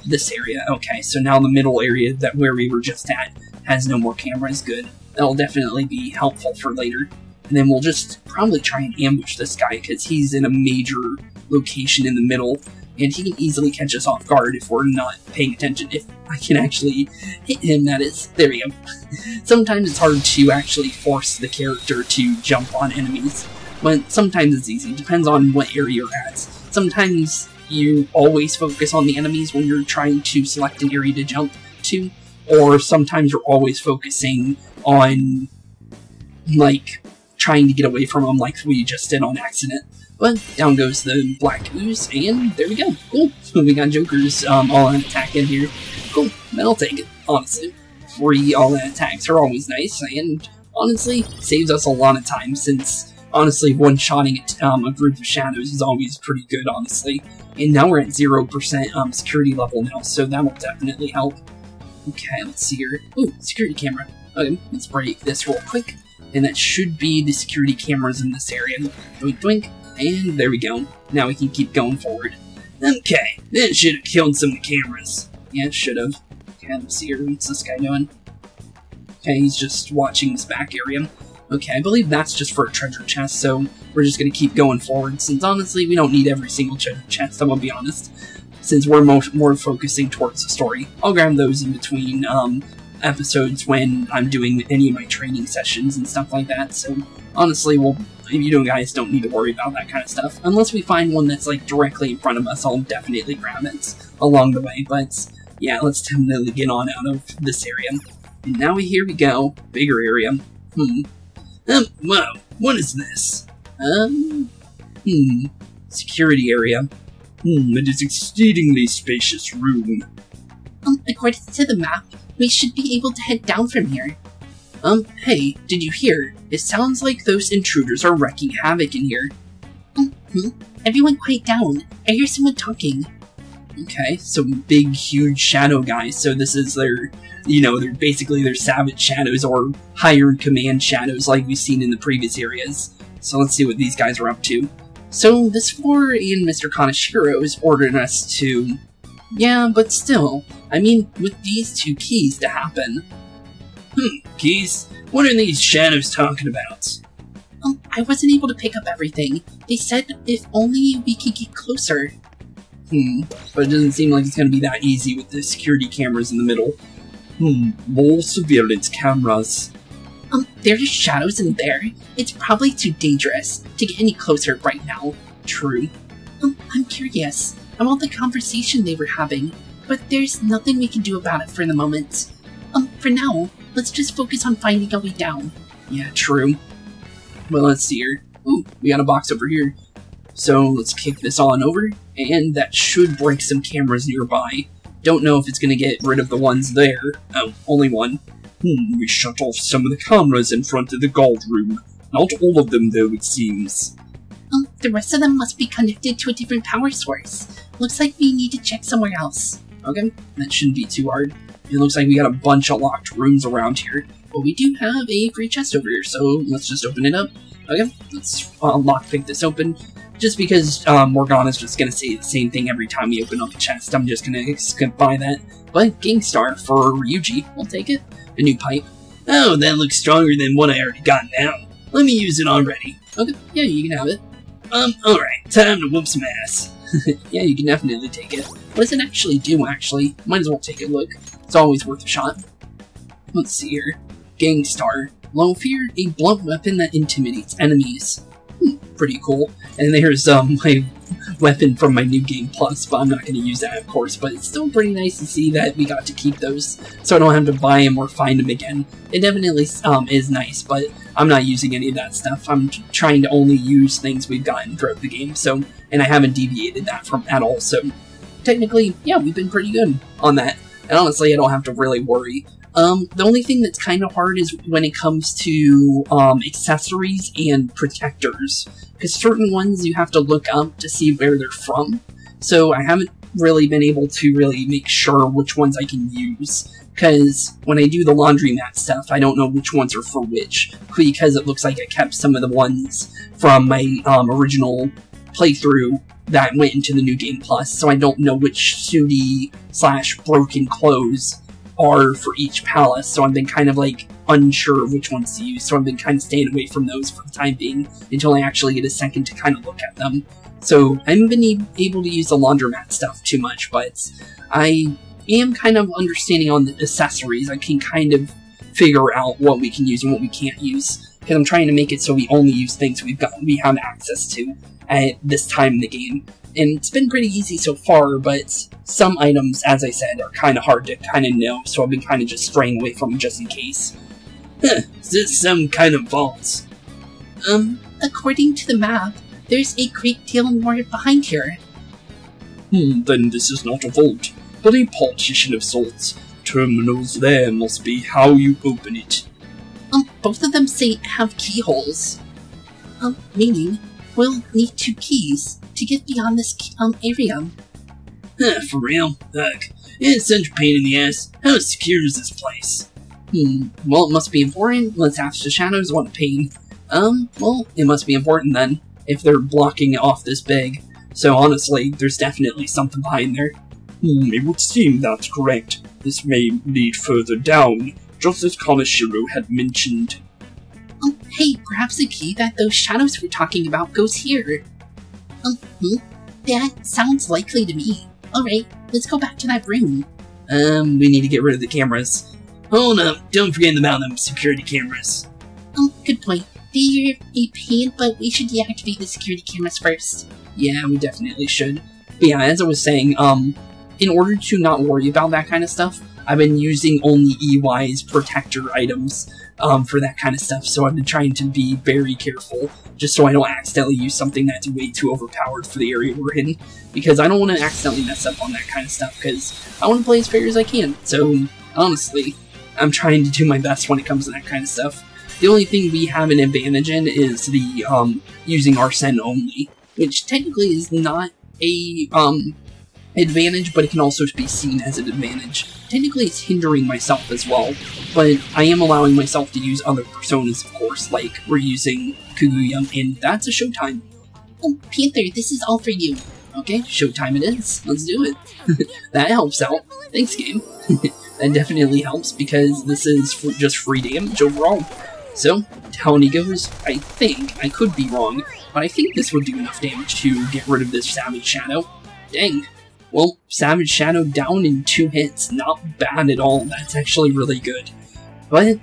This area. Okay, so now the middle area that where we were just at has no more cameras. Good. That'll definitely be helpful for later. And then we'll just probably try and ambush this guy because he's in a major location in the middle. And he can easily catch us off guard if we're not paying attention. If I can actually hit him, that is. There we go. Sometimes it's hard to actually force the character to jump on enemies. But sometimes it's easy. Depends on what area you're at. Sometimes you always focus on the enemies when you're trying to select an area to jump to. Or sometimes you're always focusing on, like, trying to get away from them like we just did on accident. But down goes the black ooze, and there we go. Cool. So we got Joker's all-out attack in here. Cool. I'll take it, honestly. Free all-out attacks are always nice, and honestly, saves us a lot of time, since honestly, one-shotting a group of shadows is always pretty good, honestly. And now we're at 0% security level now, so that will definitely help. Okay, let's see here. Ooh, security camera. Okay, let's break this real quick. And that should be the security cameras in this area. Doink, doink. And there we go. Now we can keep going forward. Okay, that should have killed some of the cameras. Yeah, it should have. Okay, let's see here. What's this guy doing? Okay, he's just watching this back area. Okay, I believe that's just for a treasure chest, so we're just going to keep going forward, since honestly, we don't need every single treasure chest, I'm going to be honest, since we're more focusing towards the story. I'll grab those in between episodes when I'm doing any of my training sessions and stuff like that, so honestly, you guys don't need to worry about that kind of stuff. Unless we find one that's like directly in front of us, I'll definitely grab it along the way, but yeah, let's definitely get on out of this area. And now here we go, bigger area. Wow, what is this? Security area. It is exceedingly spacious room. According to the map, we should be able to head down from here. Hey, did you hear? It sounds like those intruders are wreaking havoc in here. Everyone quiet down. I hear someone talking. Okay, so big, huge shadow guys, so this is their, they're basically their savage shadows or higher command shadows like we've seen in the previous areas. So let's see what these guys are up to. So this floor and Mr. Kaneshiro has ordered us to... Yeah, but still, I mean, with these two keys to happen. Keys? What are these shadows talking about? I wasn't able to pick up everything. They said if only we could get closer. But it doesn't seem like it's going to be that easy with the security cameras in the middle. More surveillance cameras. There's shadows in there. It's probably too dangerous to get any closer right now. True. I'm curious about the conversation they were having, but there's nothing we can do about it for the moment. For now, let's just focus on finding a way down. Yeah, true. Well, let's see here. Ooh, we got a box over here. So let's kick this on over, and that should break some cameras nearby. Don't know if it's going to get rid of the ones there. Oh, only one. We shut off some of the cameras in front of the guard room. Not all of them, though, it seems. The rest of them must be connected to a different power source. Looks like we need to check somewhere else. Okay, that shouldn't be too hard. It looks like we got a bunch of locked rooms around here. But we do have a free chest over here, so let's just open it up. Okay, let's lockpick this open. Just because Morgana's just going to say the same thing every time we open up a chest, I'm just going to skip by that. But Gangstar for Ryuji, we'll take it. A new pipe. Oh, that looks stronger than what I already got now. Let me use it already. Okay, yeah, you can have it. Alright, time to whoop some ass. Yeah, you can definitely take it. What does it actually do, actually? Might as well take a look. It's always worth a shot. Let's see here. Gangstar. Low fear, a blunt weapon that intimidates enemies. Pretty cool. And there's my weapon from my new game plus, but I'm not going to use that, of course. But it's still pretty nice to see that we got to keep those, so I don't have to buy them or find them again. It definitely is nice, but I'm not using any of that stuff. I'm trying to only use things we've gotten throughout the game, so, and I haven't deviated that from at all. So technically, yeah, we've been pretty good on that. And honestly, I don't have to really worry. The only thing that's kind of hard is when it comes to accessories and protectors, because certain ones you have to look up to see where they're from, so I haven't really been able to really make sure which ones I can use, because when I do the laundromat stuff, I don't know which ones are for which, because it looks like I kept some of the ones from my original playthrough that went into the new game plus, so I don't know which sooty / broken clothes are for each palace, so I've been kind of like unsure of which ones to use, so I've been kind of staying away from those for the time being until I actually get a second to kind of look at them. So I haven't been able to use the laundromat stuff too much, but I am kind of understanding on the accessories. I can kind of figure out what we can use and what we can't use, because I'm trying to make it so we only use things we have access to at this time in the game. And it's been pretty easy so far, but some items, as I said, are kind of hard to kind of know, so I've been kind of just straying away from them just in case. Is this some kind of vault? According to the map, there's a great deal more behind here. Then this is not a vault, but a partition of sorts. Terminals there must be how you open it. Both of them say have keyholes. Meaning, we'll need 2 keys to get beyond this area. For real? Ugh. It's such a pain in the ass. How secure is this place? Well, it must be important. Let's ask the shadows what a pain. Well, it must be important then, if they're blocking it off this big. So honestly, there's definitely something behind there. It would seem that's correct. This may lead further down, just as Kaneshiro had mentioned. Hey, perhaps the key that those shadows were talking about goes here. That sounds likely to me. Alright, let's go back to that room. We need to get rid of the cameras. Hold up, don't forget about them security cameras. Good point. They're a pain, but we should deactivate the security cameras first. Yeah, we definitely should. But yeah, as I was saying, in order to not worry about that kind of stuff, I've been using only EY's protector items for that kind of stuff, so I've been trying to be very careful, just so I don't accidentally use something that's way too overpowered for the area we're in, because I don't want to accidentally mess up on that kind of stuff, because I want to play as fair as I can. So, honestly, I'm trying to do my best when it comes to that kind of stuff. The only thing we have an advantage in is the, using Arsene only, which technically is not a, advantage, but it can also be seen as an advantage. Technically, it's hindering myself as well, but I am allowing myself to use other personas, of course, like we're using Kaguya, and that's a showtime. Panther, this is all for you. Okay, showtime it is. Let's do it. That helps out. Thanks, game. That definitely helps, because this is just free damage overall. So, down he goes. I think, I could be wrong, but I think this would do enough damage to get rid of this Savage Shadow. Dang. Well, Savage Shadow down in 2 hits. Not bad at all. That's actually really good. But,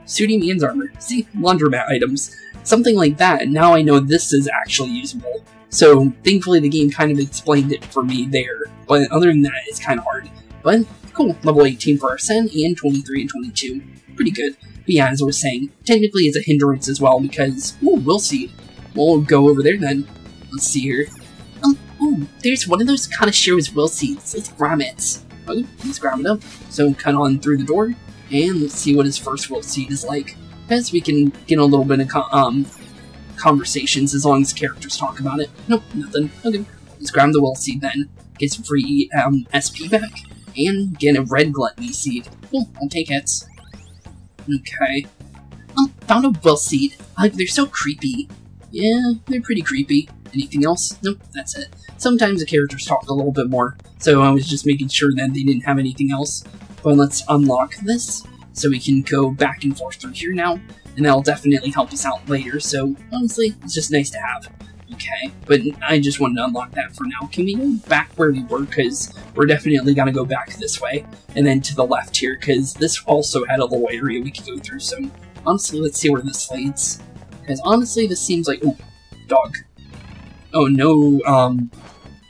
Sooty Man's armor. See, laundromat items. Something like that. Now I know this is actually usable. So, thankfully the game kind of explained it for me there. But other than that, it's kind of hard. But, cool. Level 18 for Arsene, and 23 and 22. Pretty good. But yeah, as I was saying, technically it's a hindrance as well, because, we'll see. We'll go over there then. Let's see here. There's one of those Kaneshiro's will seeds. Let's grab it. Okay, let's grab it up. So cut on through the door, and let's see what his first will seed is like. As we can get a little bit of conversations as long as characters talk about it. Nope, nothing. Okay, let's grab the will seed then. Get some free SP back, and get a red gluttony seed. Cool, I'll take it. Okay. Found a will seed. They're so creepy. Yeah, they're pretty creepy. Anything else? Nope, that's it. Sometimes the characters talk a little bit more, so I was just making sure that they didn't have anything else. But let's unlock this, so we can go back and forth through here now, and that'll definitely help us out later, so honestly, it's just nice to have. Okay, but I just wanted to unlock that for now. Can we go back where we were, because we're definitely gonna go back this way, and then to the left here, because this also had a little area we could go through, so honestly, let's see where this leads. Because honestly, this seems like... Ooh, dog. Oh, no,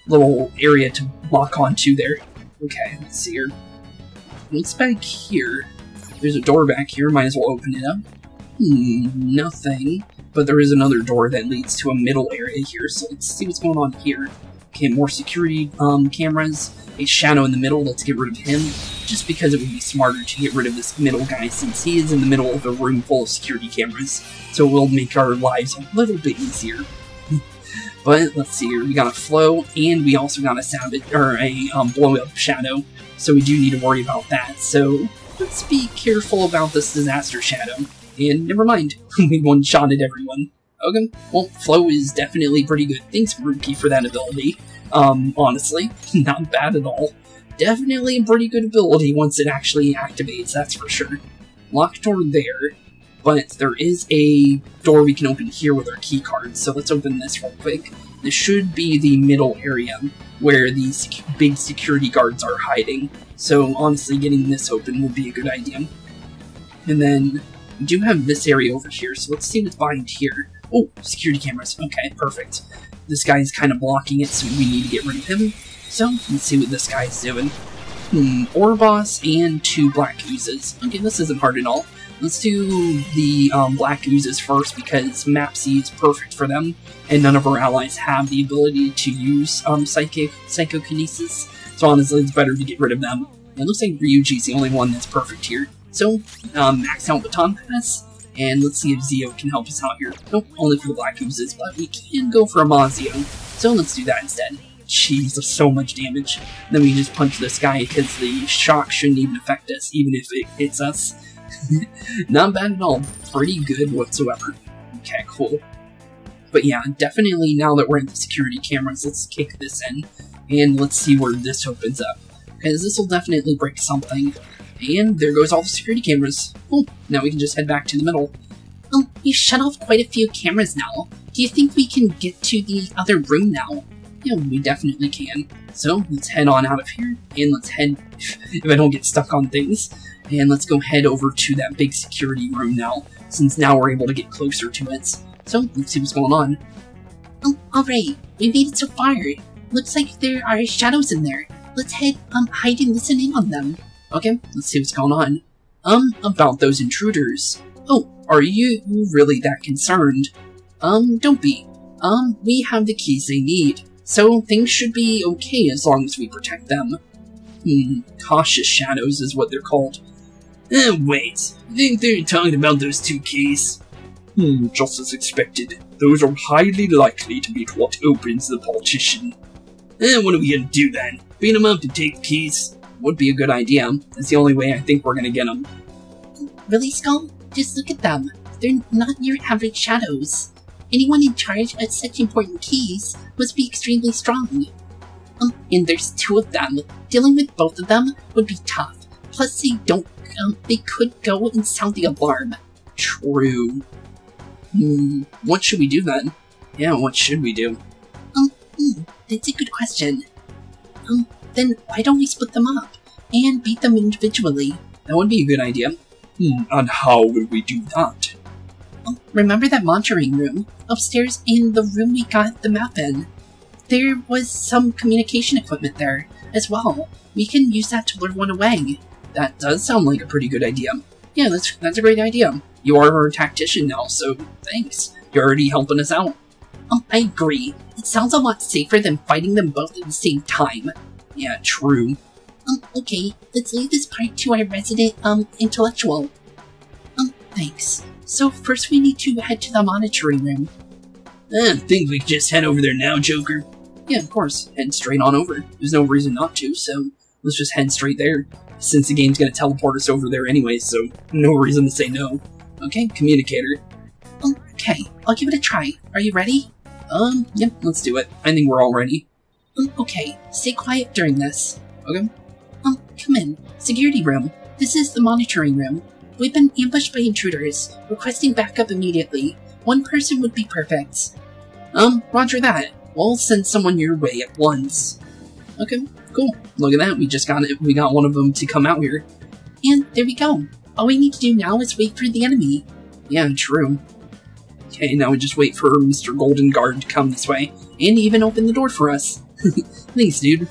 little area to lock onto there. Okay, let's see here. What's back here? There's a door back here, might as well open it up. Nothing. But there is another door that leads to a middle area here, so let's see what's going on here. Okay, more security cameras. A shadow in the middle, let's get rid of him. Just because it would be smarter to get rid of this middle guy, since he is in the middle of a room full of security cameras. So it will make our lives a little bit easier. But let's see here, we got a flow, and we also got a savage, or a blow-up shadow. So we do need to worry about that. So let's be careful about this disaster shadow. And never mind, we one-shotted everyone. Okay, well, flow is definitely pretty good. Thanks, Rookie, for that ability. Honestly, not bad at all. Definitely a pretty good ability once it actually activates, that's for sure. Locked door there, but there is a door we can open here with our key card, so let's open this real quick. This should be the middle area where these big security guards are hiding, so honestly getting this open would be a good idea. And then we do have this area over here, so let's see what's behind here. Oh, security cameras. Okay, perfect. This guy's kind of blocking it, so we need to get rid of him. So, let's see what this guy's doing. Ore boss and 2 black oozes. Okay, this isn't hard at all. Let's do the black oozes first, because Mapsy is perfect for them, and none of our allies have the ability to use psychokinesis, so honestly it's better to get rid of them. It looks like Ryuji's the only one that's perfect here. So, max out baton pass, and let's see if Zio can help us out here. Nope, only for the black oozes, but we can go for a Mazio, so let's do that instead. Jeez, that's so much damage. Then we just punch this guy, because the shock shouldn't even affect us, even if it hits us. Not bad at all. Pretty good whatsoever. Okay, cool. But yeah, definitely now that we're in the security cameras, let's kick this in, and let's see where this opens up. Because this will definitely break something. And there goes all the security cameras. Oh, now we can just head back to the middle. You shut off quite a few cameras now. Do you think we can get to the other room now? Yeah, we definitely can. So, let's head on out of here, and let's head, if I don't get stuck on things, and let's go head over to that big security room now, since now we're able to get closer to it. So, let's see what's going on. Alright, we made it so far. Looks like there are shadows in there. Let's head, hide and listen in on them. Okay, let's see what's going on. About those intruders. Oh, are you really that concerned? Don't be. We have the keys they need, so things should be okay as long as we protect them. Cautious shadows is what they're called. Wait, I think they're talking about those 2 keys. Just as expected. Those are highly likely to be what opens the partition. What are we gonna do then? Beat them up and take the keys? Would be a good idea. That's the only way I think we're gonna get them. Really, Skull? Just look at them. They're not your average shadows. Anyone in charge of such important keys must be extremely strong. And there's 2 of them. Dealing with both of them would be tough. Plus, they could go and sound the alarm. True. What should we do then? Yeah, what should we do? That's a good question. Then why don't we split them up and beat them individually? That would be a good idea. And how will we do that? Remember that monitoring room upstairs in the room we got the map in? There was some communication equipment there as well. We can use that to lure one away. That does sound like a pretty good idea. Yeah, that's a great idea. You are our tactician now, so thanks. You're already helping us out. I agree. It sounds a lot safer than fighting them both at the same time. Yeah, true. Okay, let's leave this part to our resident, intellectual. Thanks. So first we need to head to the monitoring room. I think we can just head over there now, Joker. Yeah, of course. Head straight on over. There's no reason not to, so let's just head straight there. Since the game's gonna teleport us over there anyway, so no reason to say no. Okay, communicator. Okay, I'll give it a try. Are you ready? Yep, let's do it. I think we're all ready. Okay, stay quiet during this. Okay. Come in. Security room. This is the monitoring room. We've been ambushed by intruders, requesting backup immediately. One person would be perfect. Roger that. We'll send someone your way at once. Okay, cool. Look at that, we just got it. We got one of them to come out here. And there we go. All we need to do now is wait for the enemy. Yeah, true. Okay, now we just wait for Mr. Golden Guard to come this way, and even open the door for us. Thanks, dude.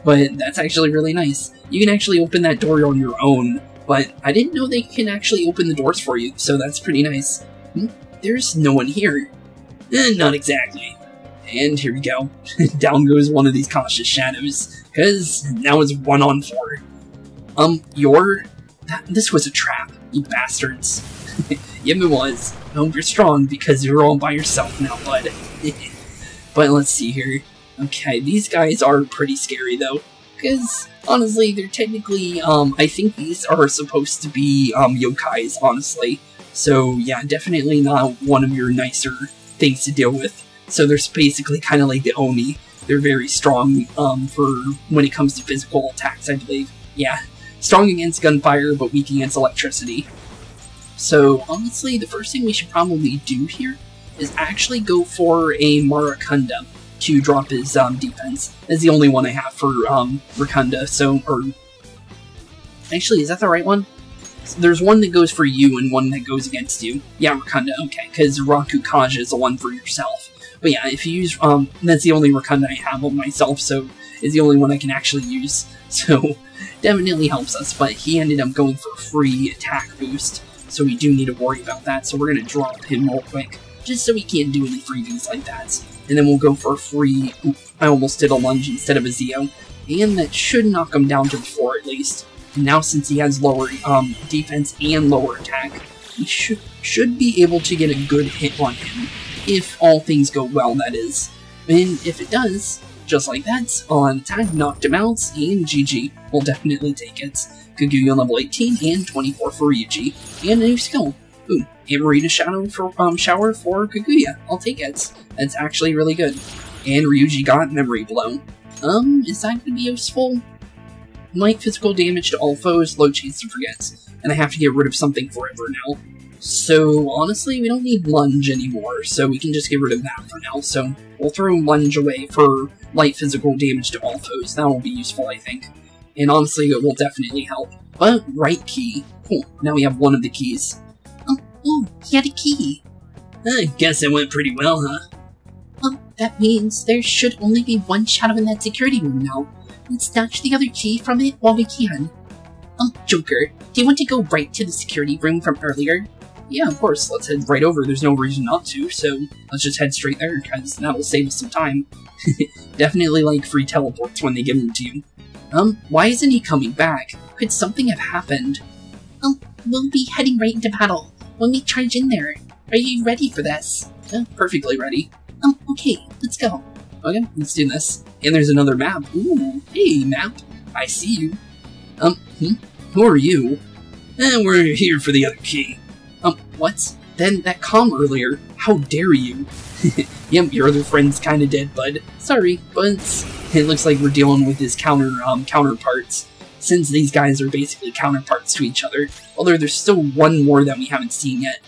But that's actually really nice. You can actually open that door on your own, but I didn't know they can actually open the doors for you, so that's pretty nice. There's no one here. Not exactly. And here we go. Down goes one of these cautious shadows, because now it's 1-on-4. This was a trap, you bastards. Yep, it was. I hope you're strong, because you're all by yourself now, bud. But let's see here. Okay, these guys are pretty scary, though. Because, honestly, they're technically, I think these are supposed to be, yokais, honestly. So, yeah, definitely not one of your nicer things to deal with. So they're basically kind of like the Oni. They're very strong, for when it comes to physical attacks, I believe. Yeah, strong against gunfire, but weak against electricity. So, honestly, the first thing we should probably do here is actually go for a Maracunda to drop his, defense. That's the only one I have for, Rakunda, so, actually, is that the right one? So there's one that goes for you and one that goes against you. Yeah, Rakunda, okay, because Rakukaja is the one for yourself. But yeah, if you use, that's the only Rakunda I have on myself, so it's the only one I can actually use. So, definitely helps us, but he ended up going for a free attack boost, so we do need to worry about that, so we're going to drop him real quick, just so he can't do any freebies like that. And then we'll go for a free, I almost did a lunge instead of a Zeo, and that should knock him down to the floor at least. And now since he has lower defense and lower attack, we should be able to get a good hit on him, if all things go well, that is. And if it does, just like that, on attack, knocked him out, and GG. We'll definitely take it. Kaguya level 18 and 24 for Ryuji, and a new skill. Boom. A Marina Shadow for, Shower for Kaguya. I'll take it. That's actually really good. And Ryuji got Memory Blow. Is that gonna be useful? Light physical damage to all foes, low chance to forget. And I have to get rid of something forever now. So, honestly, we don't need Lunge anymore, so we can just get rid of that for now. So, we'll throw Lunge away for light physical damage to all foes. That will be useful, I think. And honestly, it will definitely help. But, right key. Cool, now we have one of the keys. Oh, he had a key. I guess it went pretty well, huh? That means there should only be one shadow in that security room now. Let's snatch the other key from it while we can. Joker, do you want to go right to the security room from earlier? Yeah, of course, let's head right over. There's no reason not to, so let's just head straight there, because that'll save us some time. Definitely like free teleports when they give them to you. Why isn't he coming back? Could something have happened? We'll be heading right into battle when we charge in there. Are you ready for this? Perfectly ready. Okay, let's go. Okay, let's do this. And there's another map. Ooh, hey, map. I see you. Who are you? We're here for the other key. What? Then that comm earlier. How dare you? Yep, your other friend's kinda dead, bud. Sorry, but it looks like we're dealing with his counterparts. Since these guys are basically counterparts to each other. Although there's still one more that we haven't seen yet.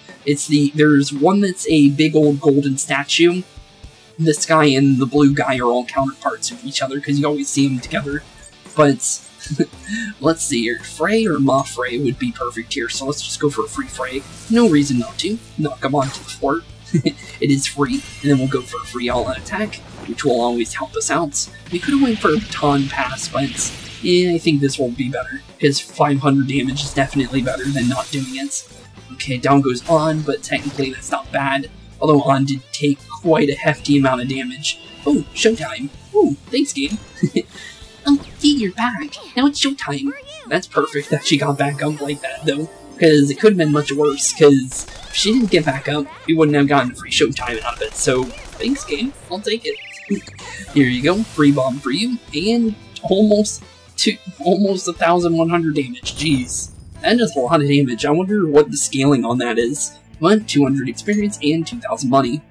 There's one that's a big old golden statue. This guy and the blue guy are all counterparts of each other, because you always see them together. But, let's see here. Frey or Mafrey would be perfect here, so let's just go for a free Frey. No reason not to. Knock him onto the floor. It is free, and then we'll go for a free all-out attack, which will always help us out. We could have went for a baton pass, but yeah, I think this will be better, because 500 damage is definitely better than not doing it. Okay, down goes On, but technically that's not bad. Although On did take quite a hefty amount of damage. Oh, showtime. Ooh, thanks, game. Gee, you're back. Now it's showtime. That's perfect that she got back up like that, though. Because it could have been much worse, because if she didn't get back up, we wouldn't have gotten free showtime out of it. So, thanks, game. I'll take it. Here you go. Free bomb for you. And almost 1,100 damage. Jeez. That is a lot of damage. I wonder what the scaling on that is. But 200 experience and 2,000 money.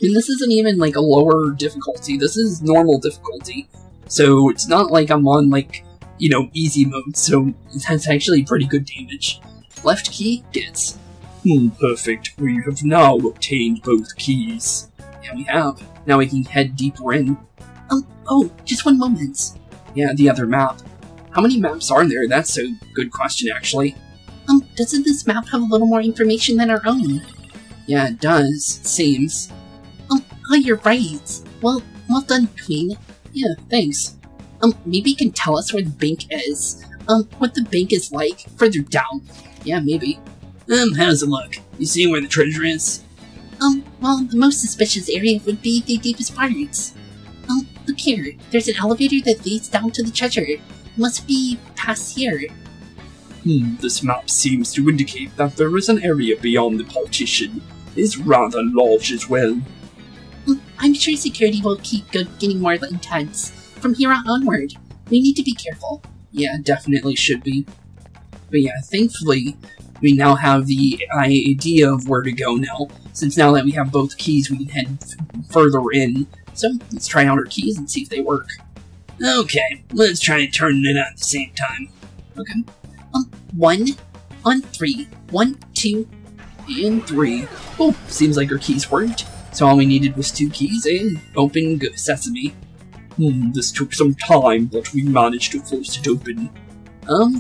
And this isn't even like a lower difficulty. This is normal difficulty. So it's not like I'm on like, you know, easy mode. So that's actually pretty good damage. Left key gets. Perfect. We have now obtained both keys. Yeah, we have. Now we can head deeper in. Oh, just one moment. Yeah, the other map. How many maps are there? That's a good question, actually. Doesn't this map have a little more information than our own? Yeah, it does. It seems. Oh, you're right. Well done, Queen. Yeah, thanks. Maybe you can tell us where the bank is. What the bank is like further down. Yeah, maybe. How's it look? You see where the treasure is? Well, the most suspicious area would be the deepest parts. Look here. There's an elevator that leads down to the treasure. Must be past here. This map seems to indicate that there is an area beyond the partition. It's rather large as well. I'm sure security will keep getting more intense from here on onward. We need to be careful. Yeah, definitely should be. But yeah, thankfully, we now have the idea of where to go now. Since now that we have both keys, we can head further in. So, let's try out our keys and see if they work. Okay, let's try turning it on at the same time. Okay. 1 on 3. 1, 2, and 3. Oh, seems like our keys worked. So all we needed was 2 keys and open sesame. This took some time, but we managed to force it open.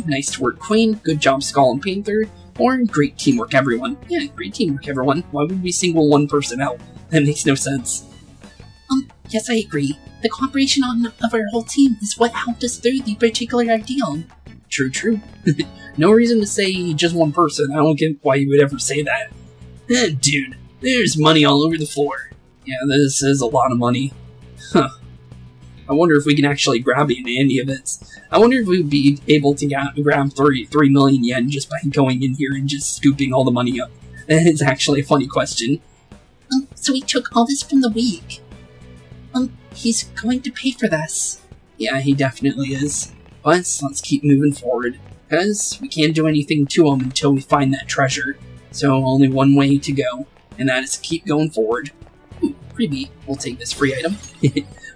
Nice work, Queen. Good job, Skull and Panther. Or great teamwork, everyone. Yeah, great teamwork, everyone. Why would we single one person out? That makes no sense. Yes, I agree. The cooperation of our whole team is what helped us through the particular ordeal. True. No reason to say just one person. I don't get why you would ever say that. Dude, there's money all over the floor. Yeah, this is a lot of money. Huh. I wonder if we can actually grab any of it. I wonder if we'd be able to grab 3 million yen just by going in here and just scooping all the money up. It's actually a funny question. So he took all this from the week. He's going to pay for this. Yeah, he definitely is. But let's keep moving forward, because we can't do anything to him until we find that treasure. So only one way to go, and that is to keep going forward. Ooh, freebie. We'll take this free item.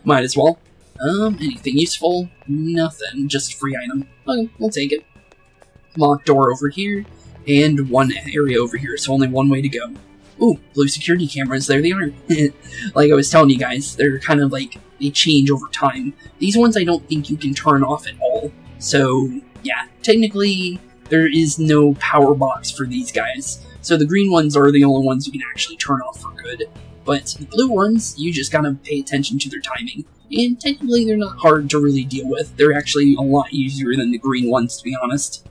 Might as well. Anything useful? Nothing, just a free item. Okay, we'll take it. Locked door over here, and one area over here, so only one way to go. Ooh, blue security cameras, there they are. Like I was telling you guys, they're kind of like, they change over time. These ones I don't think you can turn off at all. So, yeah, technically, there is no power box for these guys. So the green ones are the only ones you can actually turn off for good. But the blue ones, you just gotta pay attention to their timing. And technically, they're not hard to really deal with. They're actually a lot easier than the green ones, to be honest.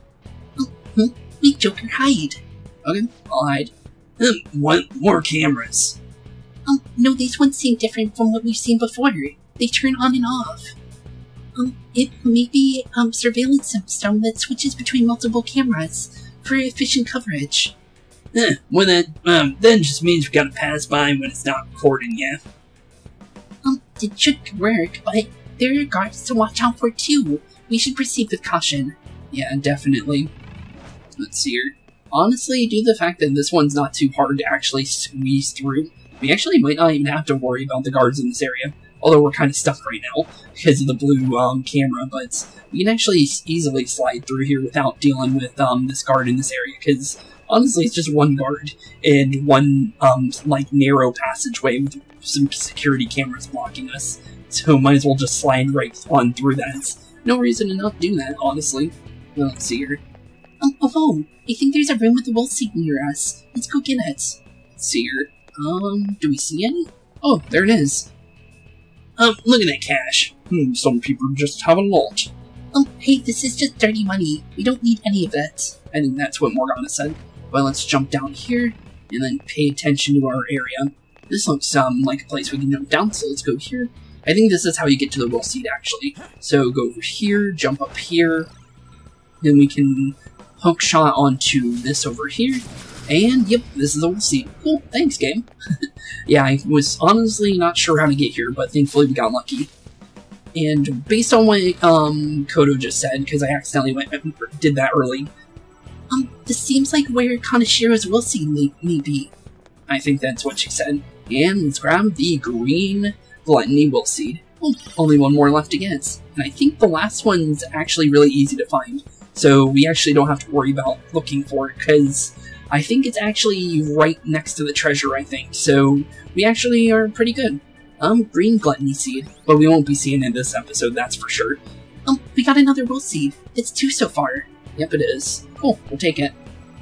Make Joker hide. Okay, I'll hide. Want more cameras? No, these ones seem different from what we've seen before. They turn on and off. It may be surveillance system that switches between multiple cameras for efficient coverage. Well then just means we gotta pass by when it's not recording, yeah? It should work, but there are guards to watch out for too. We should proceed with caution. Yeah, definitely. Let's see here. Honestly, due to the fact that this one's not too hard to actually squeeze through, we actually might not even have to worry about the guards in this area. Although we're kind of stuck right now because of the blue camera, but we can actually easily slide through here without dealing with this guard in this area, because honestly it's just one guard and one like narrow passageway with some security cameras blocking us. So might as well just slide right on through that. No reason to not do that, honestly. Well, let's see here. Oh, I think there's a room with a will seat near us. Let's go get it. Let's see here. Do we see any? Oh, there it is. Look at that cash. Some people just have a lot. Hey, this is just dirty money. We don't need any of it. I think that's what Morgana said. But let's jump down here, and then pay attention to our area. This looks like a place we can jump down, so let's go here. I think this is how you get to the will seed, actually. So go over here, jump up here, then we can hook shot onto this over here, and yep, this is the will seed. Cool, thanks, game. Yeah, I was honestly not sure how to get here, but thankfully we got lucky. And based on what Makoto just said, because I accidentally did that early, this seems like where Kanashiro's will seed may be. I think that's what she said. And let's grab the green gluttony will seed. Oh, only one more left to get. And I think the last one's actually really easy to find. So we actually don't have to worry about looking for it, because I think it's actually right next to the treasure, I think. So we actually are pretty good. Green gluttony seed. But we won't be seeing it in this episode, that's for sure. We got another will seed. It's 2 so far. Yep, it is. Cool, we'll take it.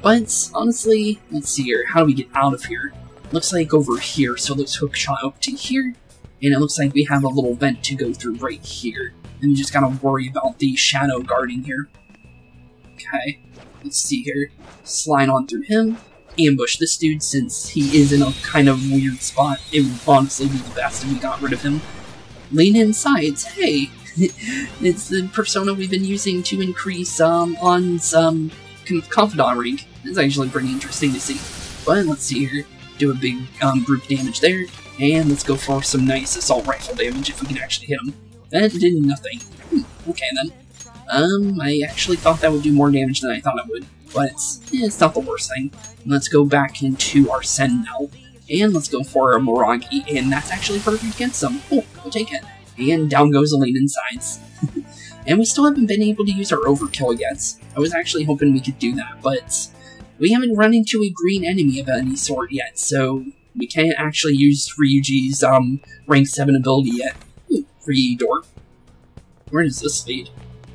But honestly, let's see here. How do we get out of here? Looks like over here, so let's hook shot up to here. And it looks like we have a little vent to go through right here. And we just gotta worry about the shadow guarding here. Okay, let's see here. Slide on through him. Ambush this dude, since he is in a kind of weird spot. It would honestly be the best if we got rid of him. Lean in sides. Hey! It's the persona we've been using to increase on some confidant rank. It's actually pretty interesting to see. But let's see here. Do a big group damage there. And let's go for some nice assault rifle damage if we can actually hit him. That did nothing. Okay then. I actually thought that would do more damage than I thought it would. But it's not the worst thing. Let's go back into our Sen now. And let's go for a Miragi, and that's actually perfect against them. Oh, we'll take it. And down goes the lean insides. And we still haven't been able to use our overkill yet. I was actually hoping we could do that, but we haven't run into a green enemy of any sort yet, so we can't actually use Ryuji's rank 7 ability yet. Ooh, free door. Where does this lead?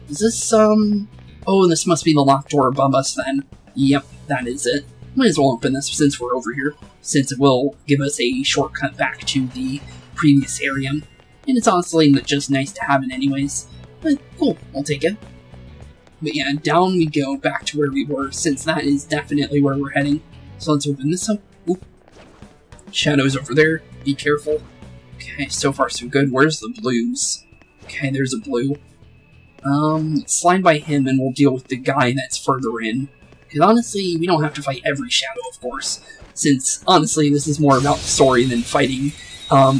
Is this, oh, this must be the locked door above us then. Yep, that is it. Might as well open this since we're over here, since it will give us a shortcut back to the previous area. And it's honestly just nice to have it anyways. But cool, I'll take it. But yeah, down we go, back to where we were, since that is definitely where we're heading. So let's open this up. Oop. Shadows over there, be careful. Okay, so far so good. Where's the blues? Okay, there's a blue. Slide by him and we'll deal with the guy that's further in. Because honestly, we don't have to fight every shadow, of course. Since, honestly, this is more about the story than fighting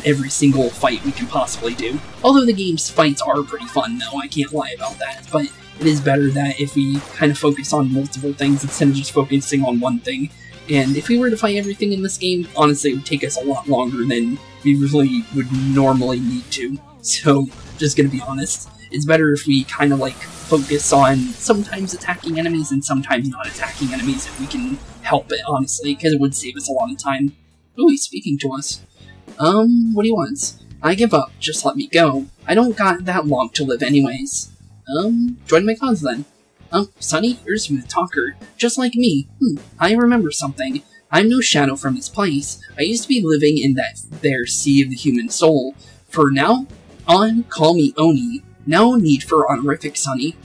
every single fight we can possibly do. Although the game's fights are pretty fun, though, I can't lie about that. But it is better that if we kind of focus on multiple things instead of just focusing on one thing. And if we were to fight everything in this game, honestly, it would take us a lot longer than we really would normally need to. So, just gonna be honest. It's better if we kind of like focus on sometimes attacking enemies and sometimes not attacking enemies if we can help it, honestly, because it would save us a lot of time. Oh, he's speaking to us. What do you want? I give up, just let me go. I don't got that long to live anyways. Join my cause then. Sonny, you're a smooth talker, just like me. I remember something. I'm no shadow from this place. I used to be living in that there sea of the human soul. For now on, call me Oni. No need for honorific, Sonny.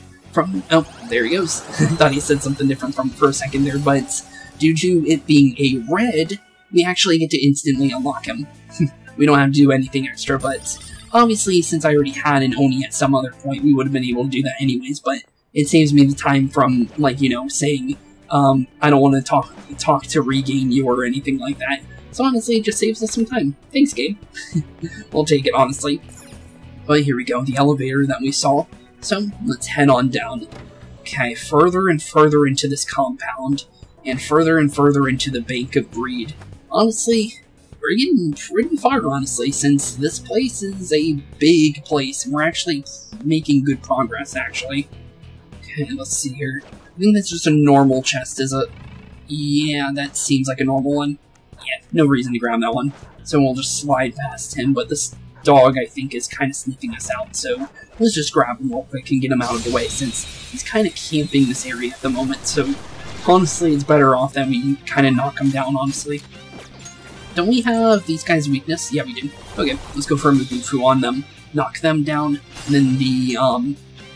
Oh, there he goes. I thought he said something different for a second there, but due to it being a red, we actually get to instantly unlock him. We don't have to do anything extra, but obviously, since I already had an Oni at some other point, we would have been able to do that anyways, but it saves me the time from, like, you know, saying, I don't want to talk to regain you or anything like that. So honestly, it just saves us some time. Thanks, game. We'll take it, honestly. But here we go, the elevator that we saw. So, let's head on down. Okay, further and further into this compound, and further into the Bank of Greed. Honestly, we're getting pretty far, honestly, since this place is a big place, and we're actually making good progress, actually. Okay, let's see here. I think that's just a normal chest, is it? Yeah, that seems like a normal one. Yeah, no reason to grab that one. So we'll just slide past him, but this dog, I think, is kind of sniffing us out, so let's just grab him real quick and get him out of the way, since he's kind of camping this area at the moment, so honestly, it's better off that we kind of knock him down, honestly. Don't we have these guys' weakness? Yeah, we do. Okay, let's go for a Mugufu on them, knock them down, and then the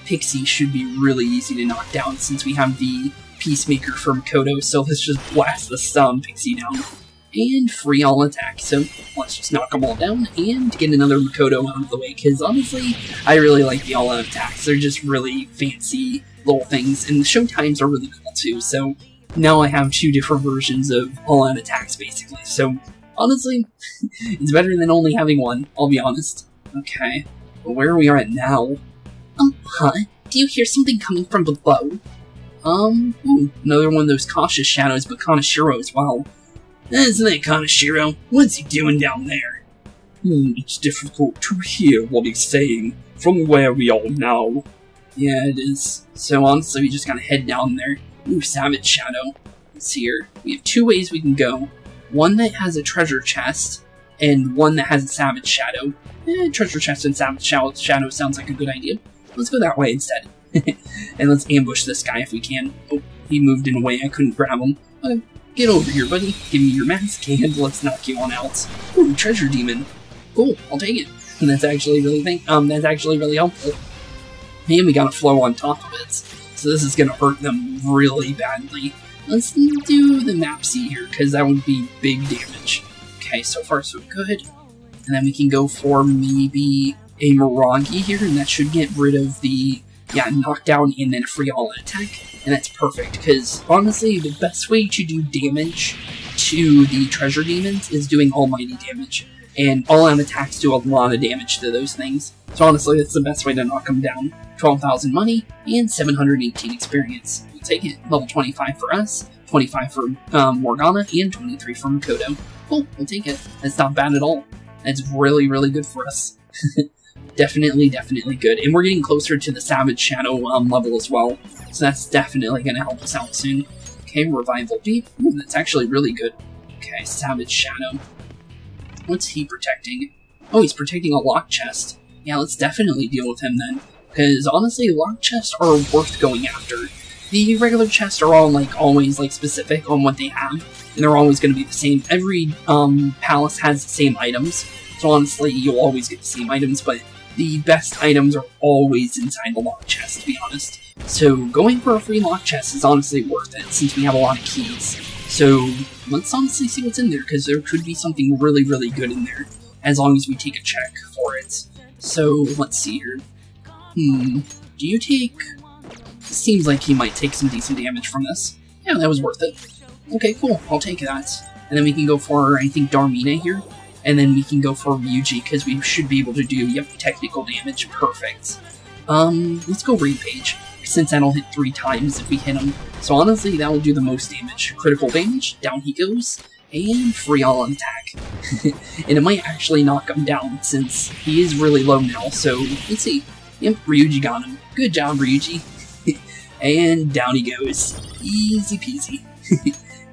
Pixie should be really easy to knock down, since we have the Peacemaker from Makoto, so let's just blast the Pixie down. and free all attack. So let's just knock them all down and get another Makoto out of the way, because honestly, I really like the all-out attacks. They're just really fancy little things, and the show times are really cool too, so now I have 2 different versions of all-out attacks, basically. So honestly, it's better than only having one, I'll be honest. Okay, well, where are we at now? Huh? Do you hear something coming from below? Ooh, another one of those cautious shadows, but Kanashiro as well. Isn't that Kanashiro? What's he doing down there? It's difficult to hear what he's saying from where we are now. Yeah, it is. So honestly, we just gotta head down there. Ooh, Savage Shadow. Let's see here. We have 2 ways we can go. One that has a treasure chest, and one that has a Savage Shadow. Treasure chest and Savage Shadow sounds like a good idea. Let's go that way instead. And let's ambush this guy if we can. Oh, he moved in a way I couldn't grab him. Get over here, buddy. Give me your mask, and let's knock you on out. Ooh, treasure demon. Cool, I'll take it. And that's actually really helpful. And we got a flow on top of it. So this is gonna hurt them really badly. Let's do the Mapsy here, because that would be big damage. Okay, so far so good. And then we can go for maybe a Miragi here, and that should get rid of the, knockdown and then free all attack. And that's perfect, because honestly, the best way to do damage to the treasure demons is doing almighty damage. And all-out attacks do a lot of damage to those things. So honestly, that's the best way to knock them down. 12,000 money and 718 experience. We'll take it. Level 25 for us, 25 for Morgana, and 23 for Makoto. Cool, we'll take it. That's not bad at all. That's really, really good for us. Definitely good. And we're getting closer to the Savage Shadow level as well. So that's definitely going to help us out soon. Okay, Revival Deep. Ooh, that's actually really good. Okay, Savage Shadow. What's he protecting? Oh, he's protecting a lock chest. Yeah, let's definitely deal with him then. Because honestly, lock chests are worth going after. The regular chests are all always specific on what they have, and they're always going to be the same. Every palace has the same items, so honestly, you'll always get the same items, but the best items are always inside the lock chest, to be honest. So going for a free lock chest is honestly worth it, since we have a lot of keys. So let's honestly see what's in there, because there could be something really, really good in there, as long as we take a check for it. So let's see here. Do you take... It seems like he might take some decent damage from this. Yeah, that was worth it. Okay, cool. I'll take that. And then we can go for, I think, Darmina here. And then we can go for Ryuji, because we should be able to do, technical damage. Perfect. Let's go Rampage, since that'll hit 3 times if we hit him. So honestly, that will do the most damage. Critical damage, down he goes, and free all attack. And it might actually knock him down, since he is really low now, so let's see. Yep, Ryuji got him. Good job, Ryuji. And down he goes. Easy peasy.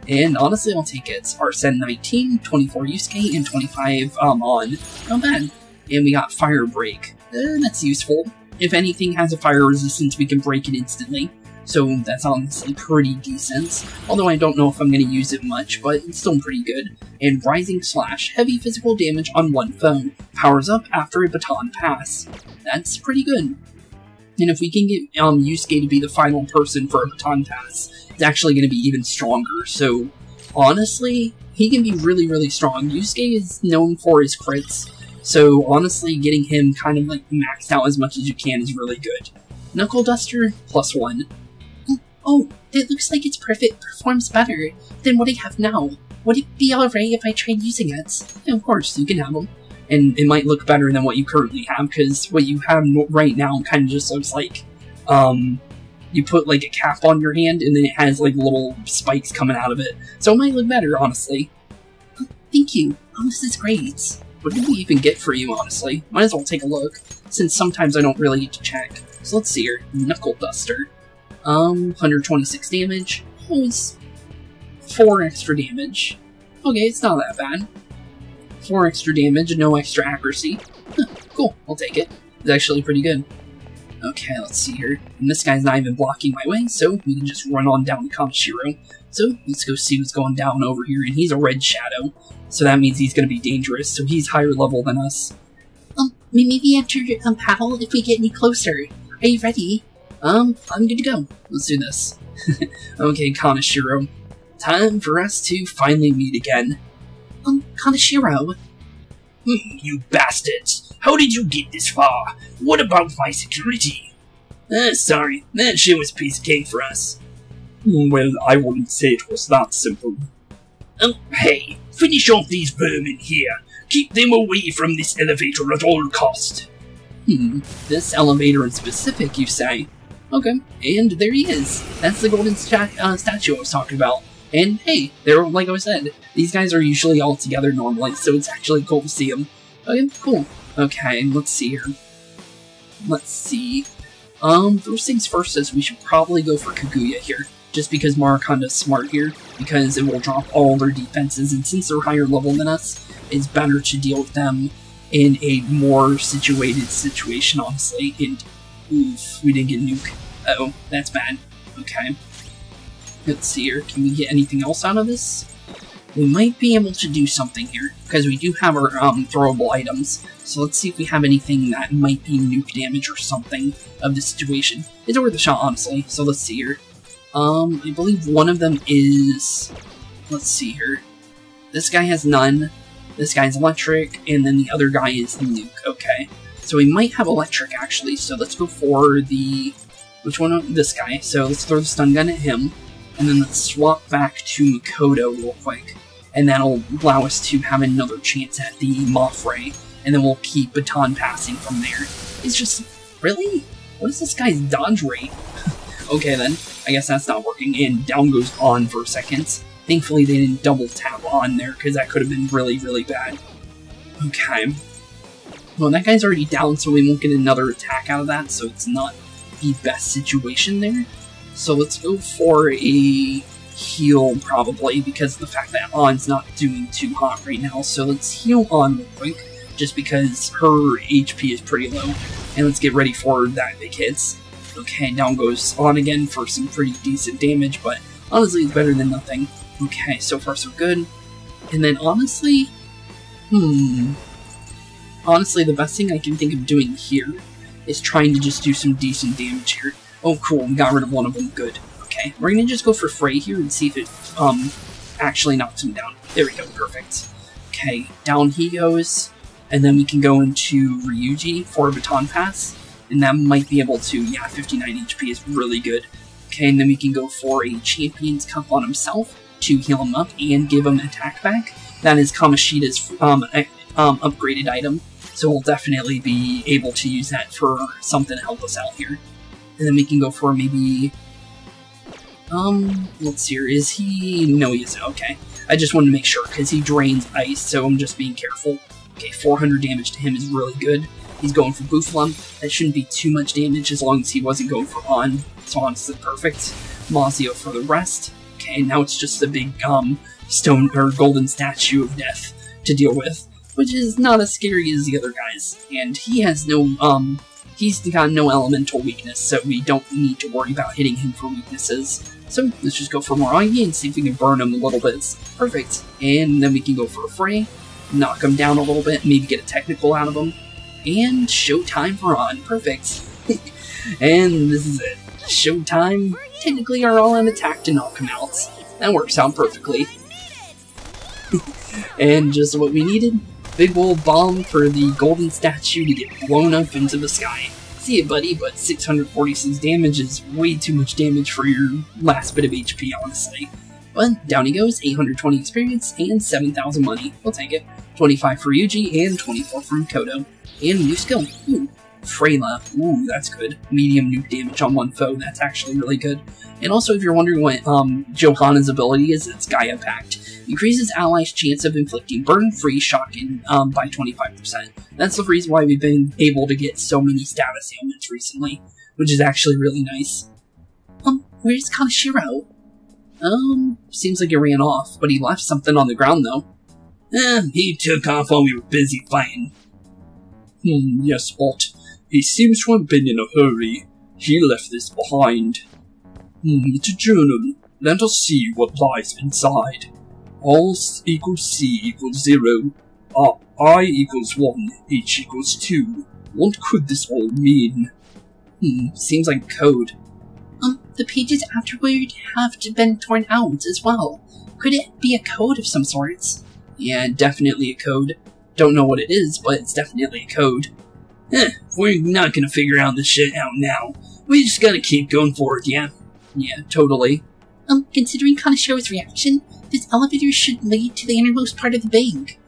And honestly, I'll take it. Arsene 19, 24 Yusuke, and 25 on. Not bad. And we got Fire Break. That's useful. If anything has a fire resistance, we can break it instantly. So that's honestly pretty decent. Although I don't know if I'm going to use it much, but it's still pretty good. And Rising Slash, heavy physical damage on one foe. Powers up after a baton pass. That's pretty good. And if we can get Yusuke to be the final person for a baton pass, it's actually going to be even stronger. So honestly, he can be really, really strong. Yusuke is known for his crits. So honestly, getting him kind of maxed out as much as you can is really good. Knuckle Duster, +1. Oh, it looks like its performs better than what I have now. Would it be alright if I tried using it? Yeah, of course, you can have them. And it might look better than what you currently have, because what you have right now kind of just looks like, you put a cap on your hand, and then it has little spikes coming out of it. So it might look better, honestly. Thank you. This is great. What did we even get for you, honestly? Might as well take a look, since sometimes I don't really get to check. So let's see here. Knuckle Duster. 126 damage. Oh, it's 4 extra damage. Okay, it's not that bad. 4 extra damage and no extra accuracy. Huh, cool, I'll take it. It's actually pretty good. Okay, let's see here. And this guy's not even blocking my way, so we can just run on down to Kamashiro. So let's go see what's going down over here. And he's a red shadow, so that means he's going to be dangerous. So he's higher level than us. We maybe enter battle if we get any closer. Are you ready? I'm good to go. Let's do this. Okay, Kanashiro. Time for us to finally meet again. Kaneshiro. You bastards! How did you get this far? What about my security? Sorry, that shit was a piece of cake for us. Well, I wouldn't say it was that simple. Hey, finish off these vermin here. Keep them away from this elevator at all cost. This elevator in specific, you say? Okay, and there he is. That's the golden statue I was talking about. And hey, they're, like I said, these guys are usually all together normally, so it's actually cool to see them. Okay, cool. Okay, let's see here. Let's see. First things first is we should probably go for Kaguya here, just because Marakonda's smart here, because it will drop all their defenses, and since they're higher level than us, it's better to deal with them in a more situated situation, honestly. And, oof, we didn't get nuke. Uh-oh, that's bad. Okay. Let's see here, can we get anything else out of this? We might be able to do something here, because we do have our throwable items. So let's see if we have anything that might be nuke damage or something of the situation. It's worth a shot, honestly, so let's see here. I believe one of them is... Let's see here. This guy has none, this guy's electric, and then the other guy is nuke. Okay, so we might have electric, actually, so let's go for the... Which one? This guy. So let's throw the stun gun at him. And then let's swap back to Makoto real quick. And that'll allow us to have another chance at the Moth Ray. And then we'll keep baton passing from there. It's just... Really? What is this guy's dodge rate? Okay then, I guess that's not working. And down goes on for a second. Thankfully they didn't double tap on there, because that could have been really, really bad. Okay. Well, that guy's already down, so we won't get another attack out of that, so it's not the best situation there. So let's go for a heal, probably, because of the fact that On's not doing too hot right now. So let's heal On real quick, just because her HP is pretty low. And let's get ready for that big hits. Okay, down goes On again for some pretty decent damage, but honestly it's better than nothing. Okay, so far so good. And then honestly, honestly the best thing I can think of doing here is trying to just do some decent damage here. Oh cool, we got rid of one of them, good. Okay, we're gonna just go for Frey here and see if it actually knocks him down. There we go, perfect. Okay, down he goes, and then we can go into Ryuji for a baton pass, and that might be able to, yeah, 59 HP is really good. Okay, and then we can go for a Champion's Cup on himself to heal him up and give him attack back. That is Kamoshida's upgraded item, so we'll definitely be able to use that for something to help us out here. And then we can go for maybe... let's see here, is he... No, he isn't, okay. I just wanted to make sure, because he drains ice, so I'm just being careful. Okay, 400 damage to him is really good. He's going for Booflum. That shouldn't be too much damage as long as he wasn't going for On. So honestly, perfect. Mazio for the rest. Okay, now it's just a big, stone, or golden statue of death to deal with, which is not as scary as the other guys. And he has no, he's got no elemental weakness, so we don't need to worry about hitting him for weaknesses. So let's just go for Morangi and see if we can burn him a little bit. Perfect. And then we can go for a Frey, knock him down a little bit, maybe get a technical out of him. And showtime for On. Perfect. And this is it. Showtime. Technically are all in attack to knock him out. That works out perfectly. And just what we needed. Big old bomb for the golden statue to get blown up into the sky. See it, buddy, but 646 damage is way too much damage for your last bit of HP, honestly. But down he goes, 820 experience and 7,000 money. We'll take it. 25 for Yuji and 24 from Makoto. And new skill. Ooh, Freyla. Ooh, that's good. Medium nuke damage on one foe. That's actually really good. And also, if you're wondering what Johanna's ability is, it's Gaia Pact. Increases allies' chance of inflicting burden-free shocking by 25%. That's the reason why we've been able to get so many status ailments recently, which is actually really nice. Where's Kaneshiro? Seems like he ran off, but he left something on the ground, though. He took off while we were busy fighting. Yes, but he seems to have been in a hurry. He left this behind. It's a journal. Let us see what lies inside. All equals C equals 0. I equals 1. H equals 2. What could this all mean? Seems like code. The pages afterward have been torn out as well. Could it be a code of some sorts? Yeah, definitely a code. Don't know what it is, but it's definitely a code. We're not gonna figure out this shit out now. We just gotta keep going forward, yeah? Yeah, totally. Considering Kanashiro's reaction, this elevator should lead to the innermost part of the bank.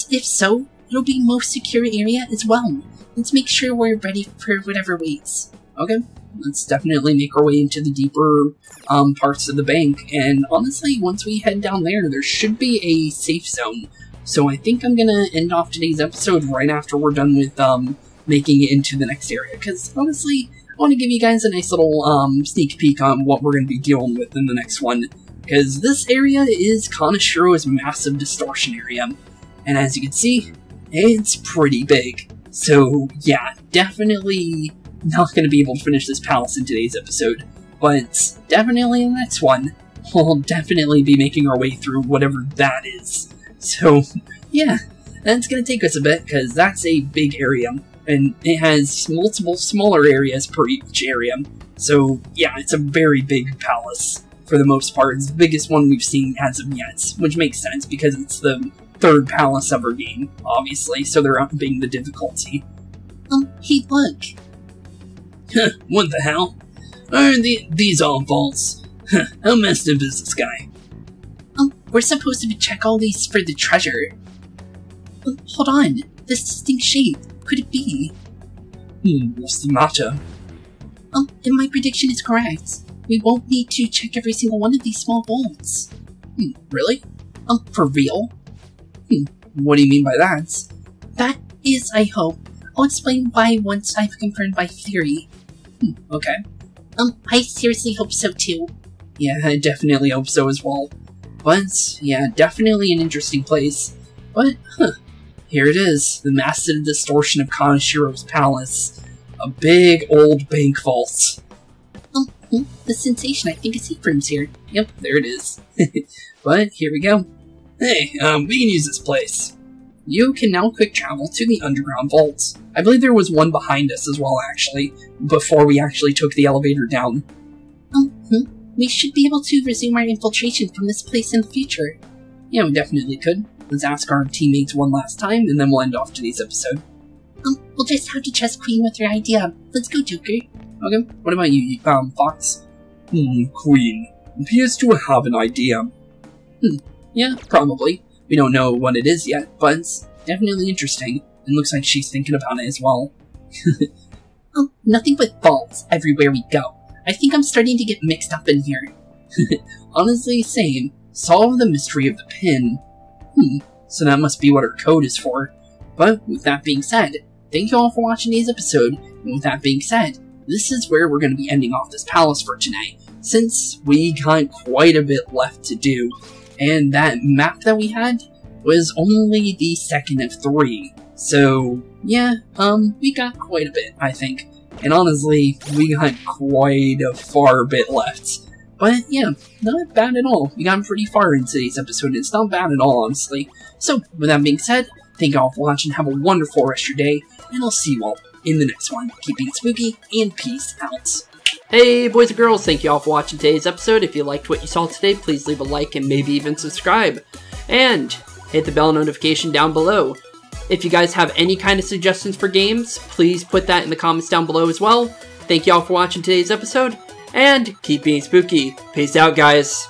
If so, it'll be most secure area as well. Let's make sure we're ready for whatever waits. Okay, let's definitely make our way into the deeper parts of the bank, and honestly, once we head down there should be a safe zone. So I think I'm gonna end off today's episode right after we're done with making it into the next area, because honestly, I want to give you guys a nice little sneak peek on what we're going to be dealing with in the next one, because this area is Kanashiro's massive distortion area, and as you can see, it's pretty big. So yeah, definitely not going to be able to finish this palace in today's episode, but definitely in the next one, we'll definitely be making our way through whatever that is. So yeah, that's going to take us a bit, because that's a big area. And it has multiple smaller areas per each area. So yeah, it's a very big palace for the most part. It's the biggest one we've seen as of yet, which makes sense because it's the third palace of our game, obviously, so they're upping the difficulty. Hey, look. What the hell? Are these all vaults? How messed up is this guy? We're supposed to check all these for the treasure. Hold on. This distinct shape. Could it be? What's the matter? If my prediction is correct, we won't need to check every single one of these small vaults. Really? For real? What do you mean by that? That is, I hope. I'll explain why once I've confirmed my theory. Okay. I seriously hope so too. Yeah, I definitely hope so as well. But, yeah, definitely an interesting place. But, here it is, the massive distortion of Kanashiro's palace. A big old bank vault. The sensation, I think, is safe rooms here. Yep, there it is. But, here we go. Hey, we can use this place. You can now quick travel to the underground vaults. I believe there was one behind us as well, actually, before we actually took the elevator down. We should be able to resume our infiltration from this place in the future. Yeah, we definitely could. Let's ask our teammates one last time, and then we'll end off today's episode. We'll just have to trust Queen with her idea. Let's go, Joker. Okay, what about you, Fox? Queen appears to have an idea. Yeah, probably. We don't know what it is yet, but it's definitely interesting. And looks like she's thinking about it as well. Nothing but vaults everywhere we go. I think I'm starting to get mixed up in here. Honestly, same. Solve the mystery of the pin. So that must be what her code is for. But with that being said, thank you all for watching today's episode. And with that being said, this is where we're going to be ending off this palace for tonight, since we got quite a bit left to do. And that map that we had was only the second of 3. So, yeah, we got quite a bit, I think. And honestly, we got quite a far bit left. But yeah, not bad at all. We got pretty far in today's episode. It's not bad at all, honestly. So, with that being said, thank you all for watching. Have a wonderful rest of your day. And I'll see you all in the next one. Keep being spooky, and peace out. Hey boys and girls, thank you all for watching today's episode. If you liked what you saw today, please leave a like and maybe even subscribe. And hit the bell notification down below. If you guys have any kind of suggestions for games, please put that in the comments down below as well. Thank you all for watching today's episode, and keep being spooky. Peace out, guys.